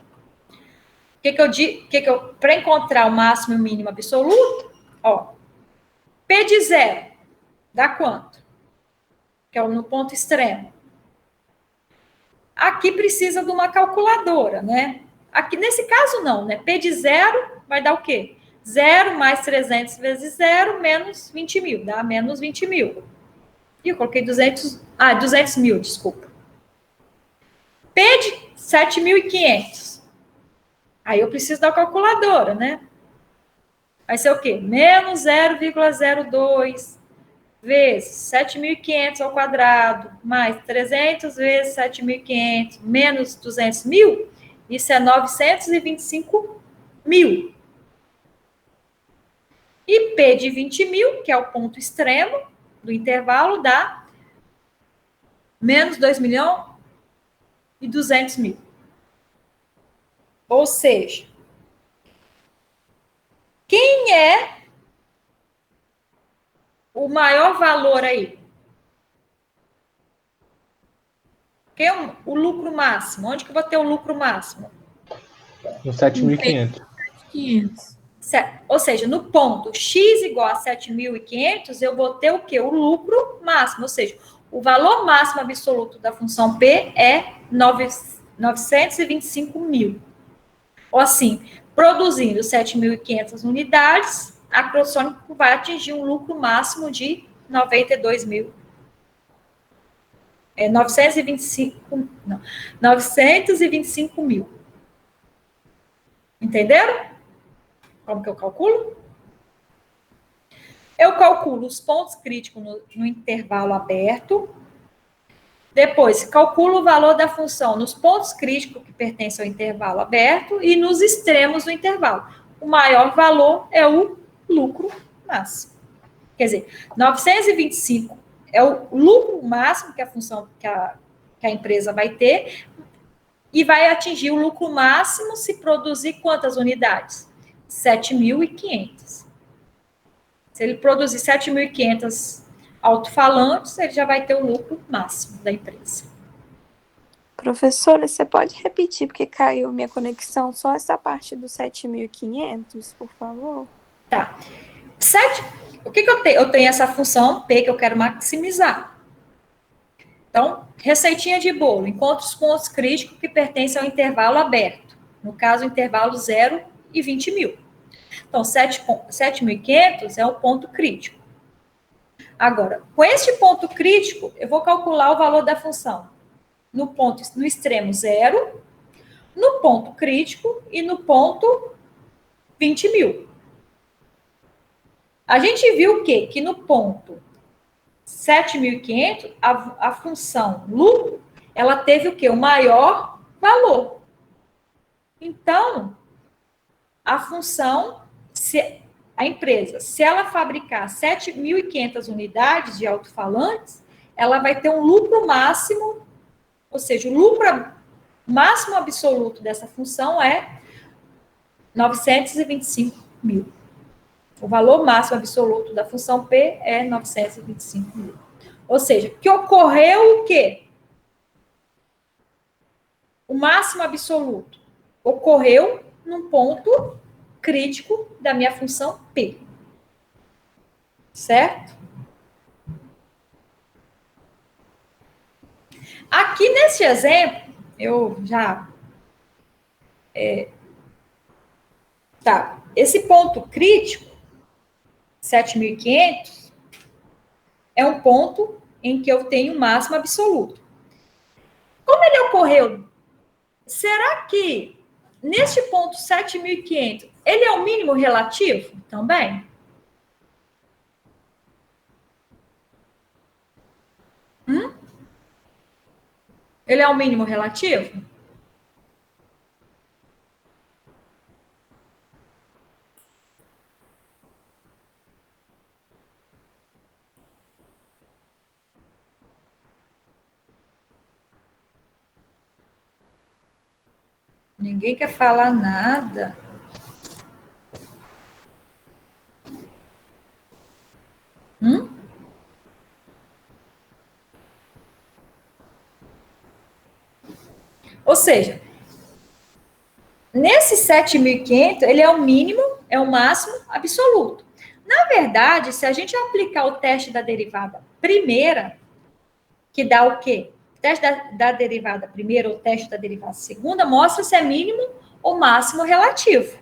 para encontrar o máximo e o mínimo absoluto, ó, P de 0 dá quanto? Que é no ponto extremo. Aqui precisa de uma calculadora, né? Aqui, nesse caso, não, né? P de 0 vai dar o quê? 0 mais 300 vezes 0, menos 20 mil. Dá menos 20 mil. E eu coloquei 200 mil, desculpa. P de 7.500. Aí eu preciso da calculadora, né? Vai ser o quê? Menos 0,02 vezes 7.500 ao quadrado, mais 300 vezes 7.500, menos 200 mil, isso é 925 mil. E P de 20 mil, que é o ponto extremo do intervalo, dá menos 2.200.000. Ou seja, quem é o maior valor aí? Quem é o lucro máximo? Onde que eu vou ter o lucro máximo? No 7.500. 500. Ou seja, no ponto x igual a 7.500, eu vou ter o quê? O lucro máximo. Ou seja, o valor máximo absoluto da função P é 925 mil. Ou assim, produzindo 7.500 unidades, a Crossonic vai atingir um lucro máximo de 92 mil. 925 mil. Entenderam? Como que eu calculo? Eu calculo os pontos críticos no intervalo aberto. Depois, calculo o valor da função nos pontos críticos que pertencem ao intervalo aberto e nos extremos do intervalo. O maior valor é o lucro máximo. Quer dizer, 925 é o lucro máximo que a função que a empresa vai ter e vai atingir o lucro máximo se produzir quantas unidades? 7.500. Se ele produzir 7.500 alto-falantes, ele já vai ter o lucro máximo da empresa. Professora, você pode repetir, porque caiu minha conexão, só essa parte dos 7.500, por favor? Tá. O que eu tenho? Eu tenho essa função P que eu quero maximizar. Então, receitinha de bolo. Encontre os pontos críticos que pertencem ao intervalo aberto. No caso, o intervalo 0 e 20 mil. Então, 7.500 é o ponto crítico. Agora, com este ponto crítico, eu vou calcular o valor da função no extremo 0, no ponto crítico e no ponto 20 mil. A gente viu o quê? Que no ponto 7.500, a função lucro, ela teve o quê? O maior valor. Então, a função, a empresa, se ela fabricar 7.500 unidades de alto-falantes, ela vai ter um lucro máximo, ou seja, o lucro máximo absoluto dessa função é 925 mil. O valor máximo absoluto da função P é 925 mil. Ou seja, que ocorreu o quê? O máximo absoluto ocorreu num ponto crítico da minha função P. Certo? Aqui nesse exemplo, eu já... esse ponto crítico, 7.500, é um ponto em que eu tenho máximo absoluto. Como ele ocorreu? Será que neste ponto 7.500, ele é o mínimo relativo também? Ele é o mínimo relativo? Ninguém quer falar nada. Ou seja, nesse 7.500, ele é o mínimo, é o máximo absoluto. Na verdade, se a gente aplicar o teste da derivada primeira, que dá o quê? O teste da derivada primeira ou o teste da derivada segunda mostra se é mínimo ou máximo relativo.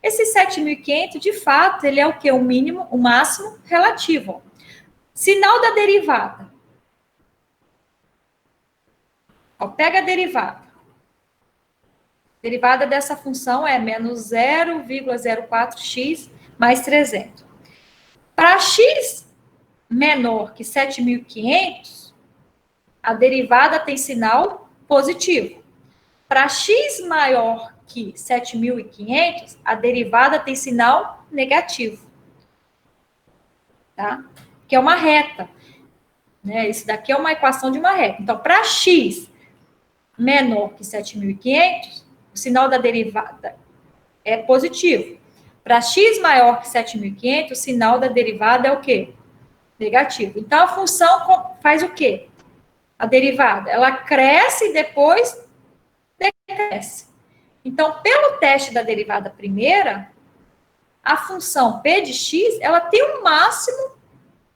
Esse 7.500, de fato, ele é o quê? O mínimo, o máximo relativo. Sinal da derivada. Ó, pega a derivada. A derivada dessa função é menos 0,04x mais 300. Para x menor que 7.500, a derivada tem sinal positivo. Para x maior que 7.500, a derivada tem sinal negativo. Tá? Que é uma reta. Né? Isso daqui é uma equação de uma reta. Então, para x menor que 7.500, o sinal da derivada é positivo. Para x maior que 7.500, o sinal da derivada é o quê? Negativo. Então, a função faz o quê? A derivada, ela cresce e depois decresce. Então, pelo teste da derivada primeira, a função p de x, ela tem um máximo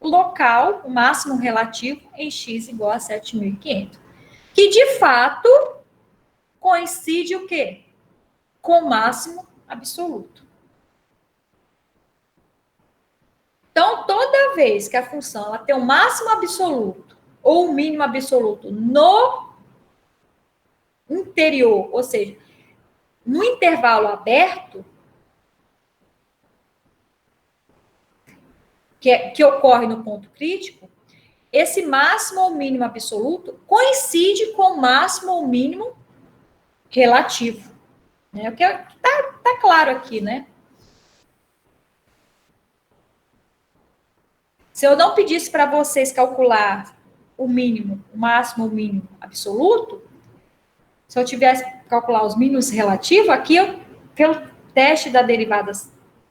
local, o máximo relativo em x igual a 7.500. Que, de fato, coincide o quê? Com o máximo absoluto. Então, toda vez que a função ela tem o máximo absoluto ou o mínimo absoluto no interior, ou seja, no intervalo aberto, que ocorre no ponto crítico, esse máximo ou mínimo absoluto coincide com o máximo ou mínimo relativo. Né? O que tá claro aqui, né? Se eu não pedisse para vocês calcular o mínimo, o máximo, o mínimo absoluto, se eu tivesse que calcular os mínimos relativos, aqui, pelo teste da derivada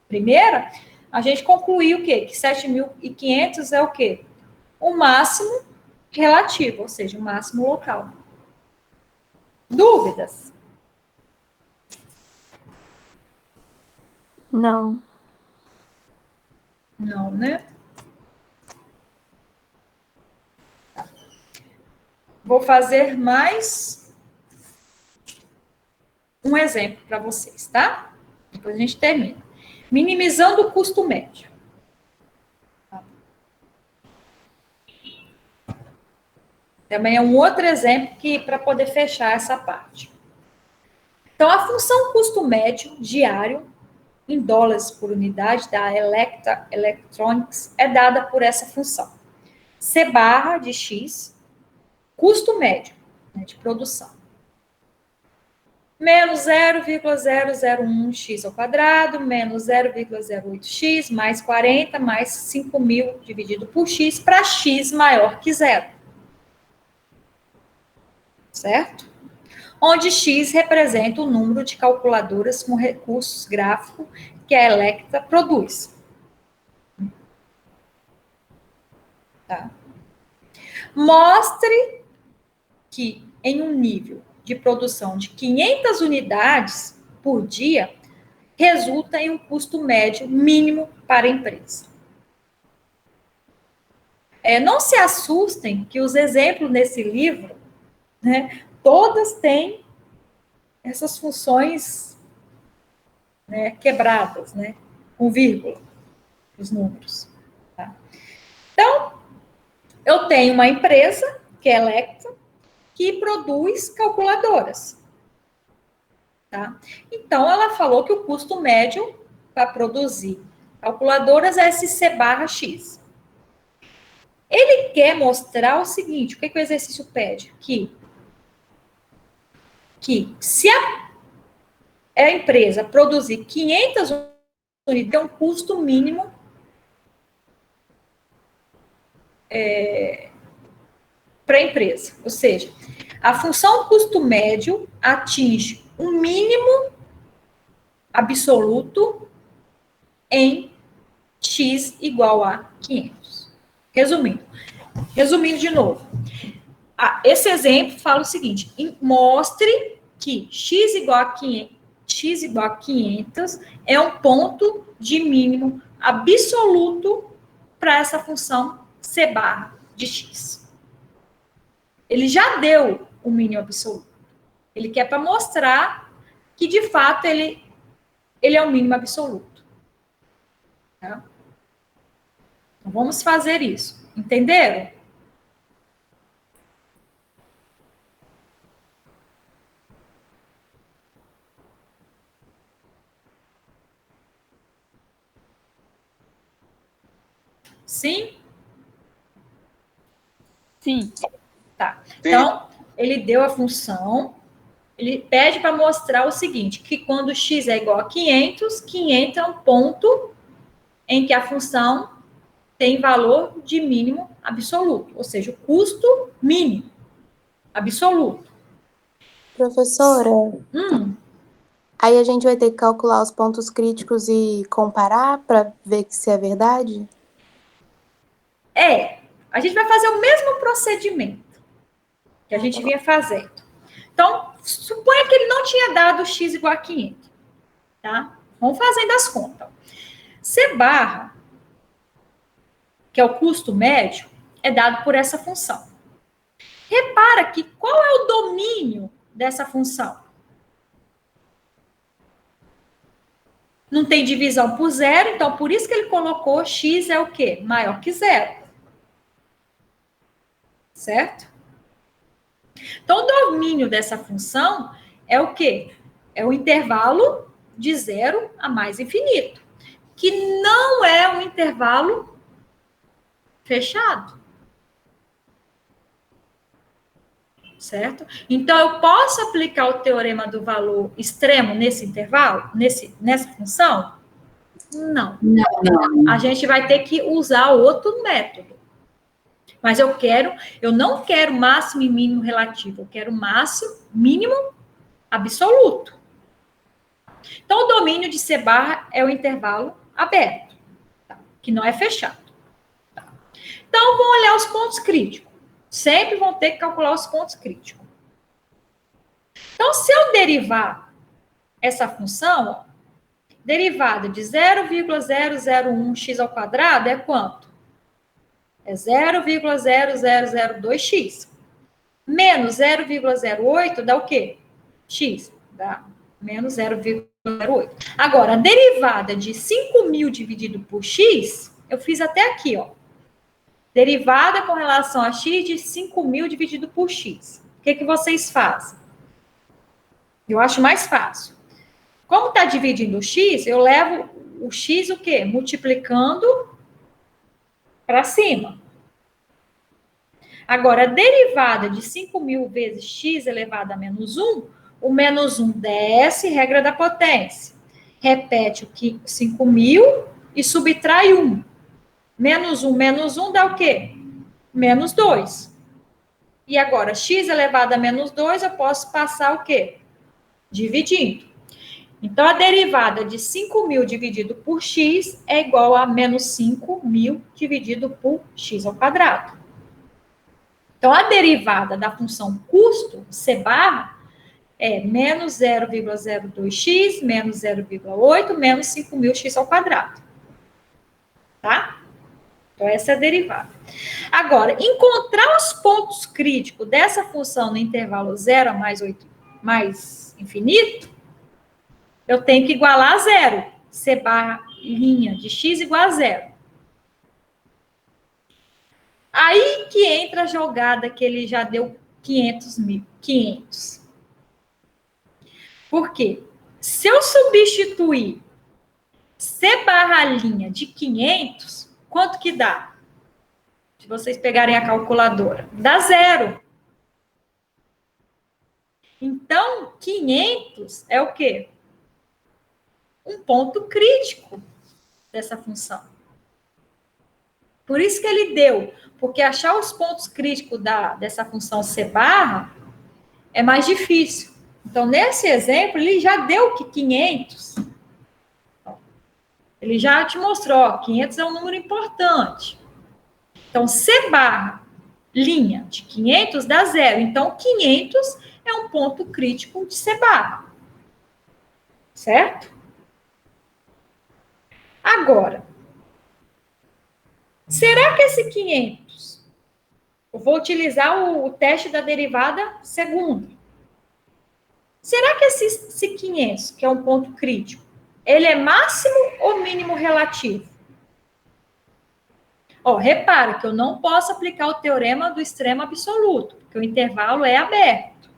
primeira, a gente concluiu o quê? Que 7.500 é o quê? O máximo relativo, ou seja, o máximo local. Dúvidas? Não. Não, né? Vou fazer mais um exemplo para vocês, tá? Depois a gente termina. Minimizando o custo médio. Também é um outro exemplo que para poder fechar essa parte. Então, a função custo médio diário em dólares por unidade da Electra Electronics é dada por essa função. C barra de X, custo médio, né, de produção. Menos 0,001x ao quadrado, menos 0,08x, mais 40, mais 5.000 dividido por x, para x maior que zero. Certo? Onde x representa o número de calculadoras com recursos gráficos que a Electra produz. Tá? Mostre que em um nível de produção de 500 unidades por dia, resulta em um custo médio mínimo para a empresa. Não se assustem que os exemplos nesse livro, né, todas têm essas funções, né, quebradas, né, com vírgula, os números. Tá? Então, eu tenho uma empresa, que é a Electra, que produz calculadoras. Tá? Então, ela falou que o custo médio para produzir calculadoras é esse C barra X. Ele quer mostrar o seguinte, o que o exercício pede? Que se a empresa produzir 500 unidades, tem um custo mínimo para a empresa. Ou seja, a função custo médio atinge um mínimo absoluto em x igual a 500. Resumindo de novo. Esse exemplo fala o seguinte, mostre que x igual a 500 é um ponto de mínimo absoluto para essa função c barra de x. Ele já deu o mínimo absoluto. Ele quer para mostrar que, de fato, ele é o mínimo absoluto. Tá? Então, vamos fazer isso. Entenderam? Sim? Sim. Tá. Então, ele deu a função, ele pede para mostrar o seguinte, que quando x é igual a 500, 500 é um ponto em que a função tem valor de mínimo absoluto, ou seja, o custo mínimo absoluto. Professora, aí a gente vai ter que calcular os pontos críticos e comparar para ver se é verdade? A gente vai fazer o mesmo procedimento que a gente vinha fazendo. Então, suponha que ele não tinha dado x igual a 500, tá? Vamos fazendo as contas. C barra, que é o custo médio, é dado por essa função. Repara que qual é o domínio dessa função? Não tem divisão por zero, então por isso que ele colocou x é o quê? Maior que zero. Certo? Então, o domínio dessa função é o quê? É o intervalo de zero a mais infinito, que não é um intervalo fechado. Certo? Então, eu posso aplicar o teorema do valor extremo nesse intervalo, nessa função? Não. A gente vai ter que usar outro método. Mas eu não quero máximo e mínimo relativo, eu quero máximo, mínimo absoluto. Então, o domínio de C barra é o intervalo aberto, tá? Que não é fechado. Tá? Então, vamos olhar os pontos críticos. Sempre vão ter que calcular os pontos críticos. Então, se eu derivar essa função, ó, derivada de 0,001x ao quadrado é quanto? É 0,0002x. Menos 0,08 dá o quê? X. Dá menos 0,08. Agora, a derivada de 5.000 dividido por x, eu fiz até aqui, ó. Derivada com relação a x de 5.000 dividido por x. O que vocês fazem? Eu acho mais fácil. Como está dividindo o x, eu levo o x o quê? Multiplicando para cima. Agora, a derivada de 5.000 vezes x elevado a menos 1, o menos 1 desce, regra da potência. Repete o 5.000 e subtrai 1. Menos 1 dá o quê? Menos 2. E agora, x elevado a menos 2, eu posso passar o quê? Dividindo. Então, a derivada de 5.000 dividido por x é igual a menos 5.000 dividido por x ao quadrado. Então, a derivada da função custo, C barra, é menos 0,02x, menos 0,8, menos 5.000x ao quadrado. Tá? Então, essa é a derivada. Agora, encontrar os pontos críticos dessa função no intervalo 0 a mais infinito, eu tenho que igualar a zero. C barra linha de x igual a zero. Aí que entra a jogada que ele já deu 500. Por quê? Se eu substituir C barra linha de 500, quanto que dá? Se vocês pegarem a calculadora, dá zero. Então, 500 é o quê? Um ponto crítico dessa função. Por isso que ele deu, porque achar os pontos críticos dessa função C barra é mais difícil. Então, nesse exemplo, ele já deu que 500. Ele já te mostrou, ó, 500 é um número importante. Então, C barra linha de 500 dá zero. Então, 500 é um ponto crítico de C barra. Certo? Agora, será que esse 500, eu vou utilizar o teste da derivada segunda. Será que esse 500, que é um ponto crítico, ele é máximo ou mínimo relativo? Ó, repara que eu não posso aplicar o teorema do extremo absoluto, porque o intervalo é aberto.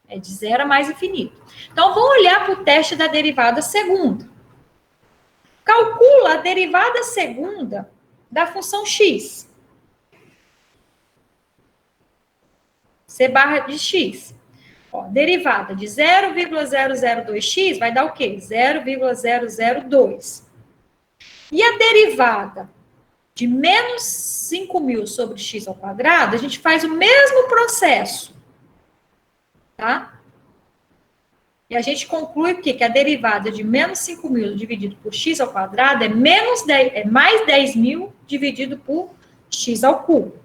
É de 0 a mais infinito. Então, vamos olhar para o teste da derivada segunda. Calcula a derivada segunda da função x. C barra de x. Ó, derivada de 0,002x vai dar o quê? 0,002. E a derivada de menos 5.000 sobre x ao quadrado, a gente faz o mesmo processo. Tá? E a gente conclui que a derivada de menos 5.000 dividido por x ao quadrado é mais 10.000 dividido por x ao cubo.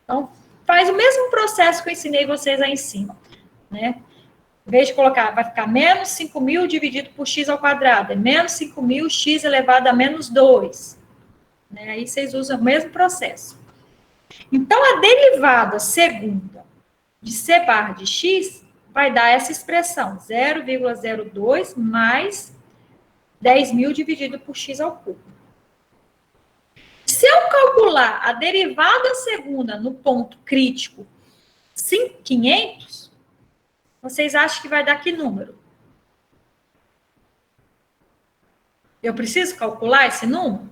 Então, faz o mesmo processo que eu ensinei vocês aí em cima. Né? Em vez de colocar, vai ficar menos 5.000 dividido por x ao quadrado. É menos 5.000 x elevado a menos 2. Né? Aí vocês usam o mesmo processo. Então, a derivada segunda de C barra de x vai dar essa expressão, 0,02 mais 10.000 dividido por x ao cubo. Se eu calcular a derivada segunda no ponto crítico 500, vocês acham que vai dar que número? Eu preciso calcular esse número?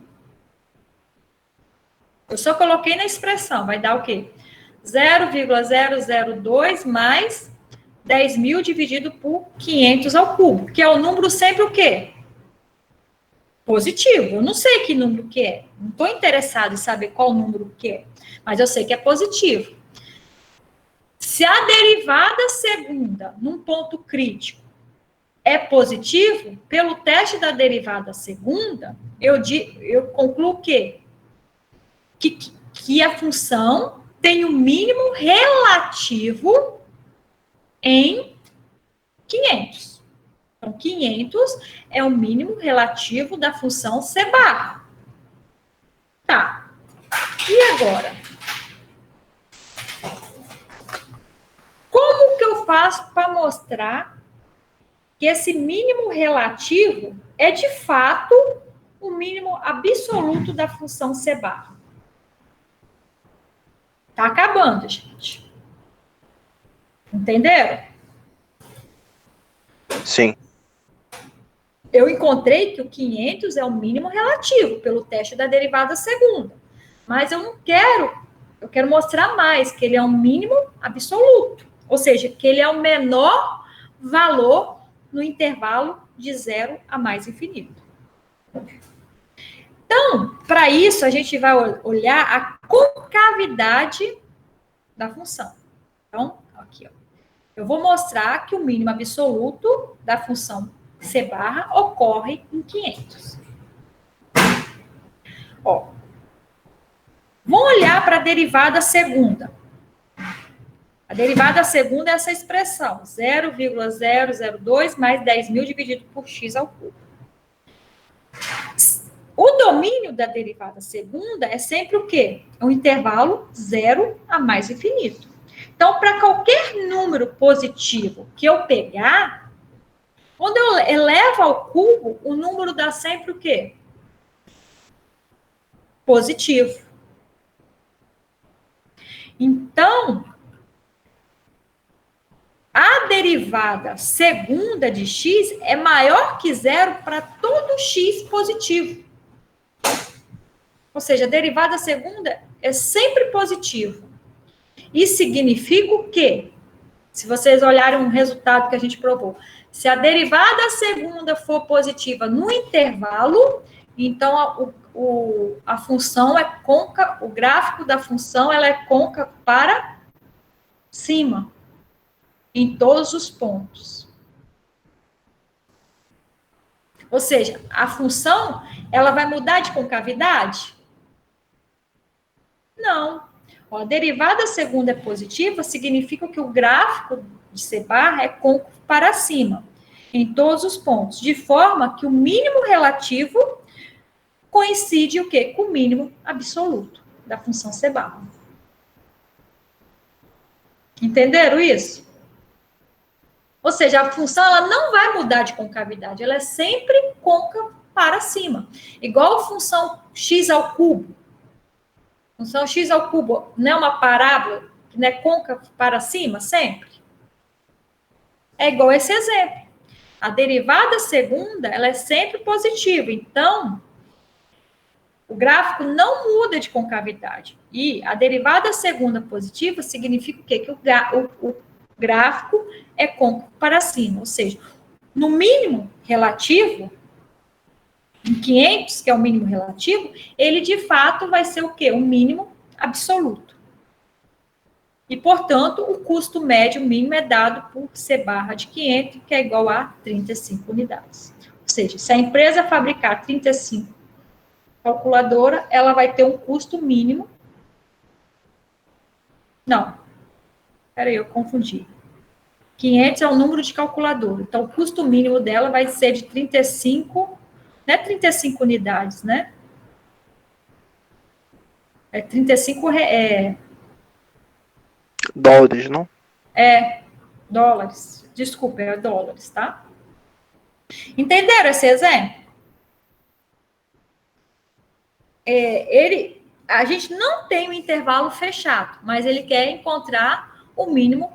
Eu só coloquei na expressão, vai dar o quê? 0,002 mais 10.000 dividido por 500 ao cubo, que é o número sempre o quê? Positivo. Eu não sei que número que é. Não estou interessado em saber qual número que é, mas eu sei que é positivo. Se a derivada segunda, num ponto crítico, é positivo, pelo teste da derivada segunda, eu concluo o quê? Que a função tem o mínimo relativo em 500. Então, 500 é o mínimo relativo da função c barra. Tá. E agora? Como que eu faço para mostrar que esse mínimo relativo é, de fato, o mínimo absoluto da função c barra? Tá acabando, gente. Entenderam? Sim. Eu encontrei que o 500 é o mínimo relativo pelo teste da derivada segunda. Mas eu não quero, eu quero mostrar mais, que ele é um mínimo absoluto. Ou seja, que ele é o menor valor no intervalo de 0 a mais infinito. Então, para isso, a gente vai olhar a concavidade da função. Então, aqui, ó. Eu vou mostrar que o mínimo absoluto da função c barra ocorre em 500. Ó, vamos olhar para a derivada segunda. A derivada segunda é essa expressão, 0,002 mais 10.000 dividido por x ao cubo. O domínio da derivada segunda é sempre o quê? É um intervalo 0 a mais infinito. Então, para qualquer número positivo que eu pegar, quando eu elevo ao cubo, o número dá sempre o quê? Positivo. Então, a derivada segunda de x é maior que zero para todo x positivo. Ou seja, a derivada segunda é sempre positivo. Isso significa o quê? Se vocês olharem um resultado que a gente provou, se a derivada segunda for positiva no intervalo, então a função é côncava, o gráfico da função ela é côncavo para cima, em todos os pontos. Ou seja, a função ela vai mudar de concavidade? Não. A derivada segunda é positiva, significa que o gráfico de c barra é côncavo para cima, em todos os pontos, de forma que o mínimo relativo coincide o quê? Com o mínimo absoluto da função c barra. Entenderam isso? Ou seja, a função ela não vai mudar de concavidade, ela é sempre côncava para cima. Igual a função x ao cubo. Função x ao cubo não é uma parábola que não é côncava para cima sempre? É igual a esse exemplo. A derivada segunda, ela é sempre positiva. Então, o gráfico não muda de concavidade. E a derivada segunda positiva significa o quê? Que o gráfico é côncavo para cima. Ou seja, no mínimo relativo, em 500, que é o mínimo relativo, ele de fato vai ser o quê? O mínimo absoluto. E, portanto, o custo médio mínimo é dado por C barra de 500, que é igual a 35 unidades. Ou seja, se a empresa fabricar 35 calculadora, ela vai ter um custo mínimo. Não. Peraí, eu confundi. 500 é o número de calculadora. Então, o custo mínimo dela vai ser de 35, não é 35 unidades, né? É 35 dólares, não? Dólares. Desculpa, é dólares, tá? Entenderam esse exemplo? a gente não tem um intervalo fechado, mas ele quer encontrar o mínimo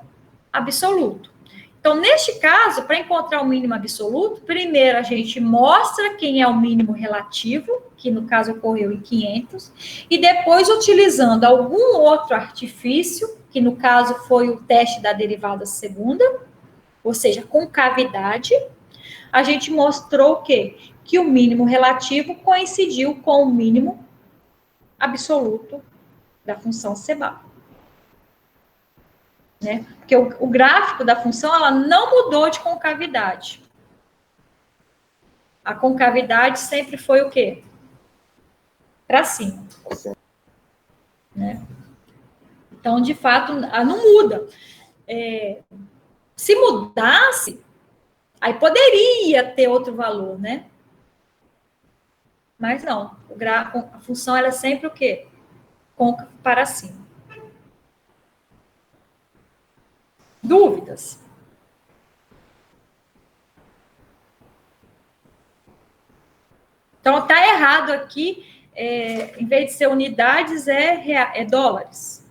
absoluto. Então, neste caso, para encontrar o mínimo absoluto, primeiro a gente mostra quem é o mínimo relativo, que no caso ocorreu em 500, e depois, utilizando algum outro artifício, que no caso foi o teste da derivada segunda, ou seja, concavidade, a gente mostrou o quê? Que o mínimo relativo coincidiu com o mínimo absoluto da função CEBA. Né? Porque o gráfico da função, ela não mudou de concavidade. A concavidade sempre foi o quê? Para cima. Né? Então, de fato, ela não muda. Se mudasse, aí poderia ter outro valor, né? Mas não. A função, ela é sempre o quê? Para cima. Dúvidas? Então, está errado aqui, em vez de ser unidades, é dólares.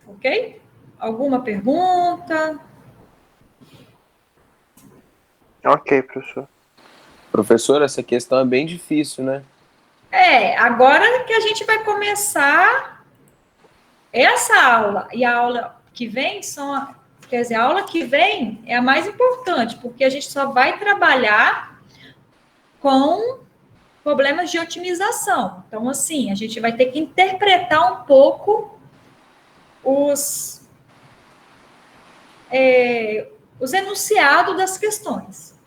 Ok? Alguma pergunta? Ok, professor. Professor, essa questão é bem difícil, né? Agora que a gente vai começar essa aula e a aula que vem a aula que vem é a mais importante, porque a gente só vai trabalhar com problemas de otimização. Então, assim, a gente vai ter que interpretar um pouco os enunciados das questões.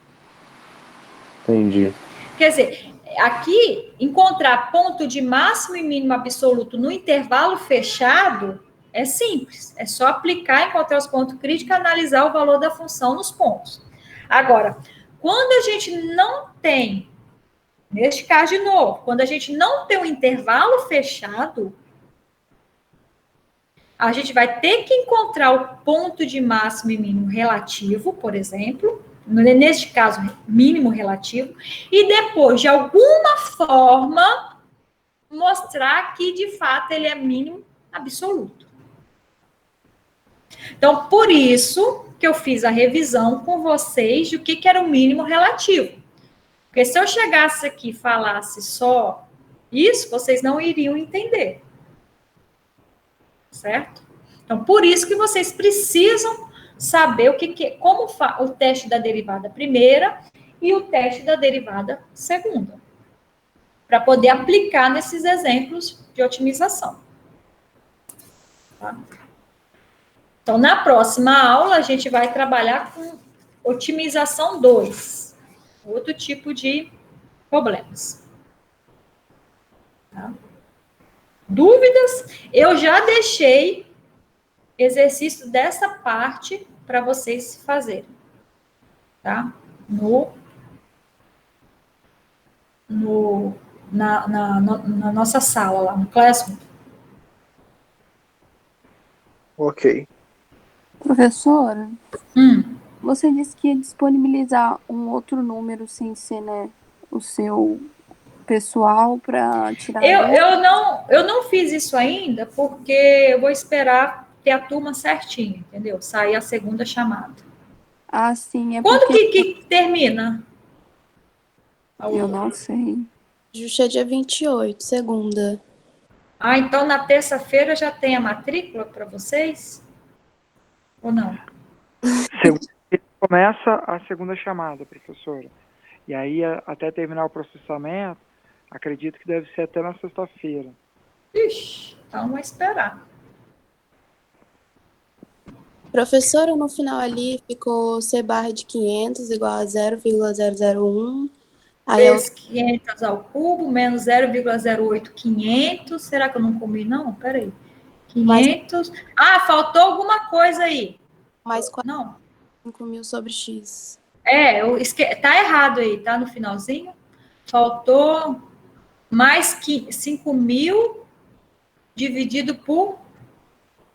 Entendi. Quer dizer, aqui, encontrar ponto de máximo e mínimo absoluto no intervalo fechado é simples. É só aplicar, encontrar os pontos críticos e analisar o valor da função nos pontos. Agora, quando a gente não tem, neste caso de novo, quando a gente não tem um intervalo fechado, a gente vai ter que encontrar o ponto de máximo e mínimo relativo, por exemplo, neste caso, mínimo relativo, e depois, de alguma forma, mostrar que, de fato, ele é mínimo absoluto. Então, por isso que eu fiz a revisão com vocês de o que era o mínimo relativo. Porque se eu chegasse aqui e falasse só isso, vocês não iriam entender. Certo? Então, por isso que vocês precisam saber como o teste da derivada primeira e o teste da derivada segunda, para poder aplicar nesses exemplos de otimização. Tá? Então, na próxima aula, a gente vai trabalhar com otimização 2, outro tipo de problemas. Tá? Dúvidas? Eu já deixei exercício dessa parte para vocês fazerem, tá? Na nossa sala lá, no Classroom. Ok. Professora, você disse que ia disponibilizar um outro número sem ser, né, o seu pessoal para tirar... Eu não fiz isso ainda, porque eu vou esperar ter a turma certinha, entendeu? Sair a segunda chamada. Ah, sim. Quando que termina? Eu não sei. Justo é dia 28, segunda. Ah, então na terça-feira já tem a matrícula para vocês? Ou não? Começa a segunda chamada, professora. E aí, até terminar o processamento, acredito que deve ser até na sexta-feira. Ixi, então vamos esperar. Professora, no final ali ficou C barra de 500 igual a 0,001. Aí Vezes 500 ao cubo, menos 0,08500. Será que eu não comi, não? Peraí. 500. Ah, faltou alguma coisa aí. Mais 5.000 sobre X. Tá errado aí, tá no finalzinho. Faltou mais 5.000 dividido por...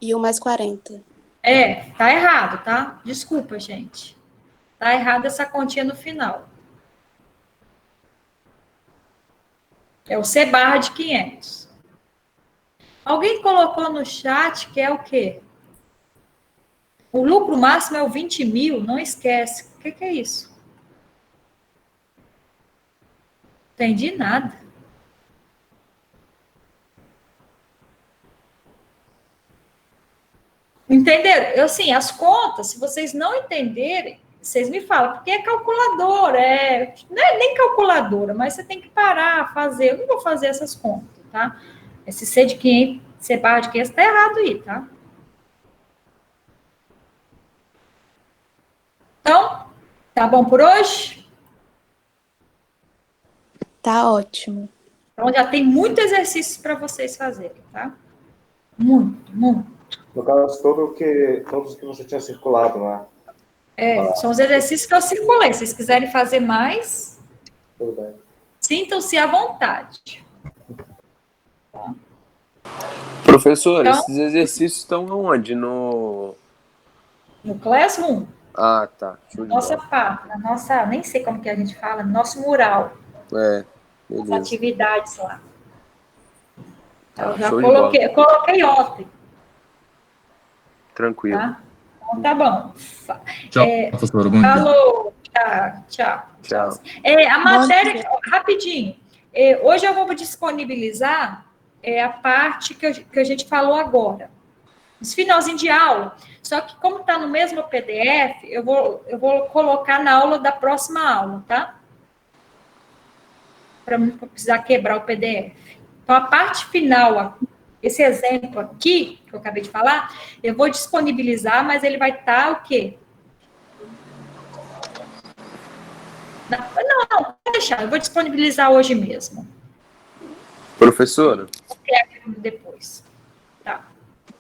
E o mais 40. Tá errado, tá? Desculpa, gente. Tá errada essa continha no final. É o C barra de 500. Alguém colocou no chat que é o quê? O lucro máximo é o 20 mil, não esquece. O que é isso? Entendi nada. Entenderam? Assim, as contas, se vocês não entenderem, vocês me falam, porque é calculadora, não é nem calculadora, mas você tem que parar, fazer. Eu não vou fazer essas contas, tá? Esse C de 500, C barra de 500 tá errado aí, tá? Então, tá bom por hoje? Tá ótimo. Então, já tem muito exercício para vocês fazerem, tá? Muito, muito. No caso, todos que você tinha circulado lá. São os exercícios que eu circulei. Se vocês quiserem fazer mais, Tudo bem. sintam-se à vontade. Professora, Então, esses exercícios estão onde? No Classroom, Ah, tá. Show de nossa bola. parte, na nossa, nem sei como que a gente fala, no nosso mural, as Beleza. atividades lá. Tá, Eu já show de coloquei ontem, Tranquilo. tá? Então tá bom. Tchau, professora. Bom dia. Falou, tchau. Tchau. A matéria, rapidinho, hoje eu vou disponibilizar a parte que a gente falou agora. Esse finalzinho de aula. Só que como está no mesmo PDF, eu vou colocar na aula da próxima aula, tá? Para não precisar quebrar o PDF. Então, a parte final, esse exemplo aqui, que eu acabei de falar, eu vou disponibilizar, mas ele vai estar o quê? Não, vou deixar. Eu vou disponibilizar hoje mesmo. Professora? Depois. Tá.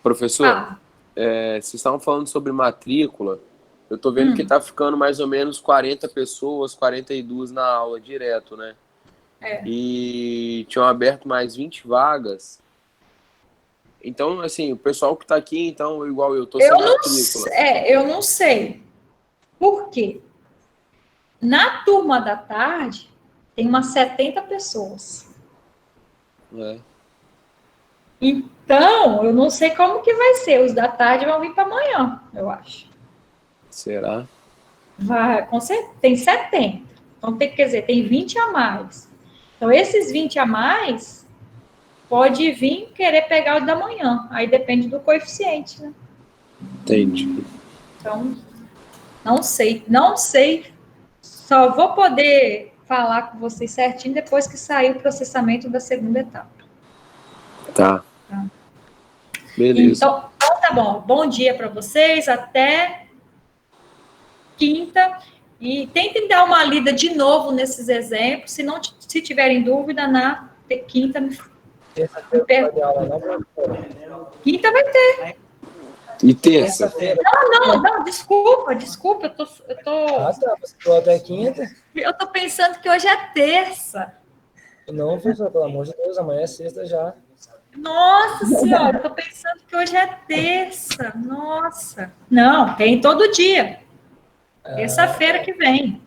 Professora, vocês estavam falando sobre matrícula. Eu estou vendo que está ficando mais ou menos 40 pessoas, 42 na aula direto, né? E tinham aberto mais 20 vagas. Então, assim, o pessoal que está aqui, então, igual eu, estou sem matrícula. Eu não sei. Por quê? Na turma da tarde, tem umas 70 pessoas. Então, eu não sei como que vai ser. Os da tarde vão vir para amanhã, eu acho. Será? Vai, com certeza. Tem 70. Então, quer dizer, tem 20 a mais. Então, esses 20 a mais, pode vir querer pegar o da manhã. Aí depende do coeficiente, né? Entendi. Então, não sei. Só vou poder falar com vocês certinho depois que sair o processamento da segunda etapa. Tá. Beleza. Então tá bom. Bom dia para vocês. Até quinta. E tentem dar uma lida de novo nesses exemplos. Se tiverem dúvida, na quinta me pergunta. Quinta vai ter. E terça? Não, desculpa. Eu tô... Você falou até quinta? Eu tô pensando que hoje é terça. Não, professor, pelo amor de Deus, amanhã é sexta já. Nossa senhora, eu tô pensando que hoje é terça. Nossa. Não, tem todo dia. Terça-feira que vem.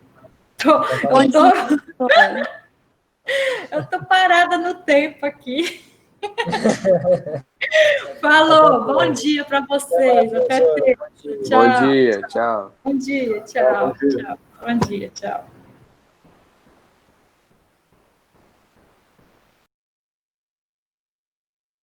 Eu tô parada no tempo aqui. Falou, bom dia para vocês. Até terça. Tchau. Bom dia, tchau. Bom dia, tchau. Bom dia, tchau.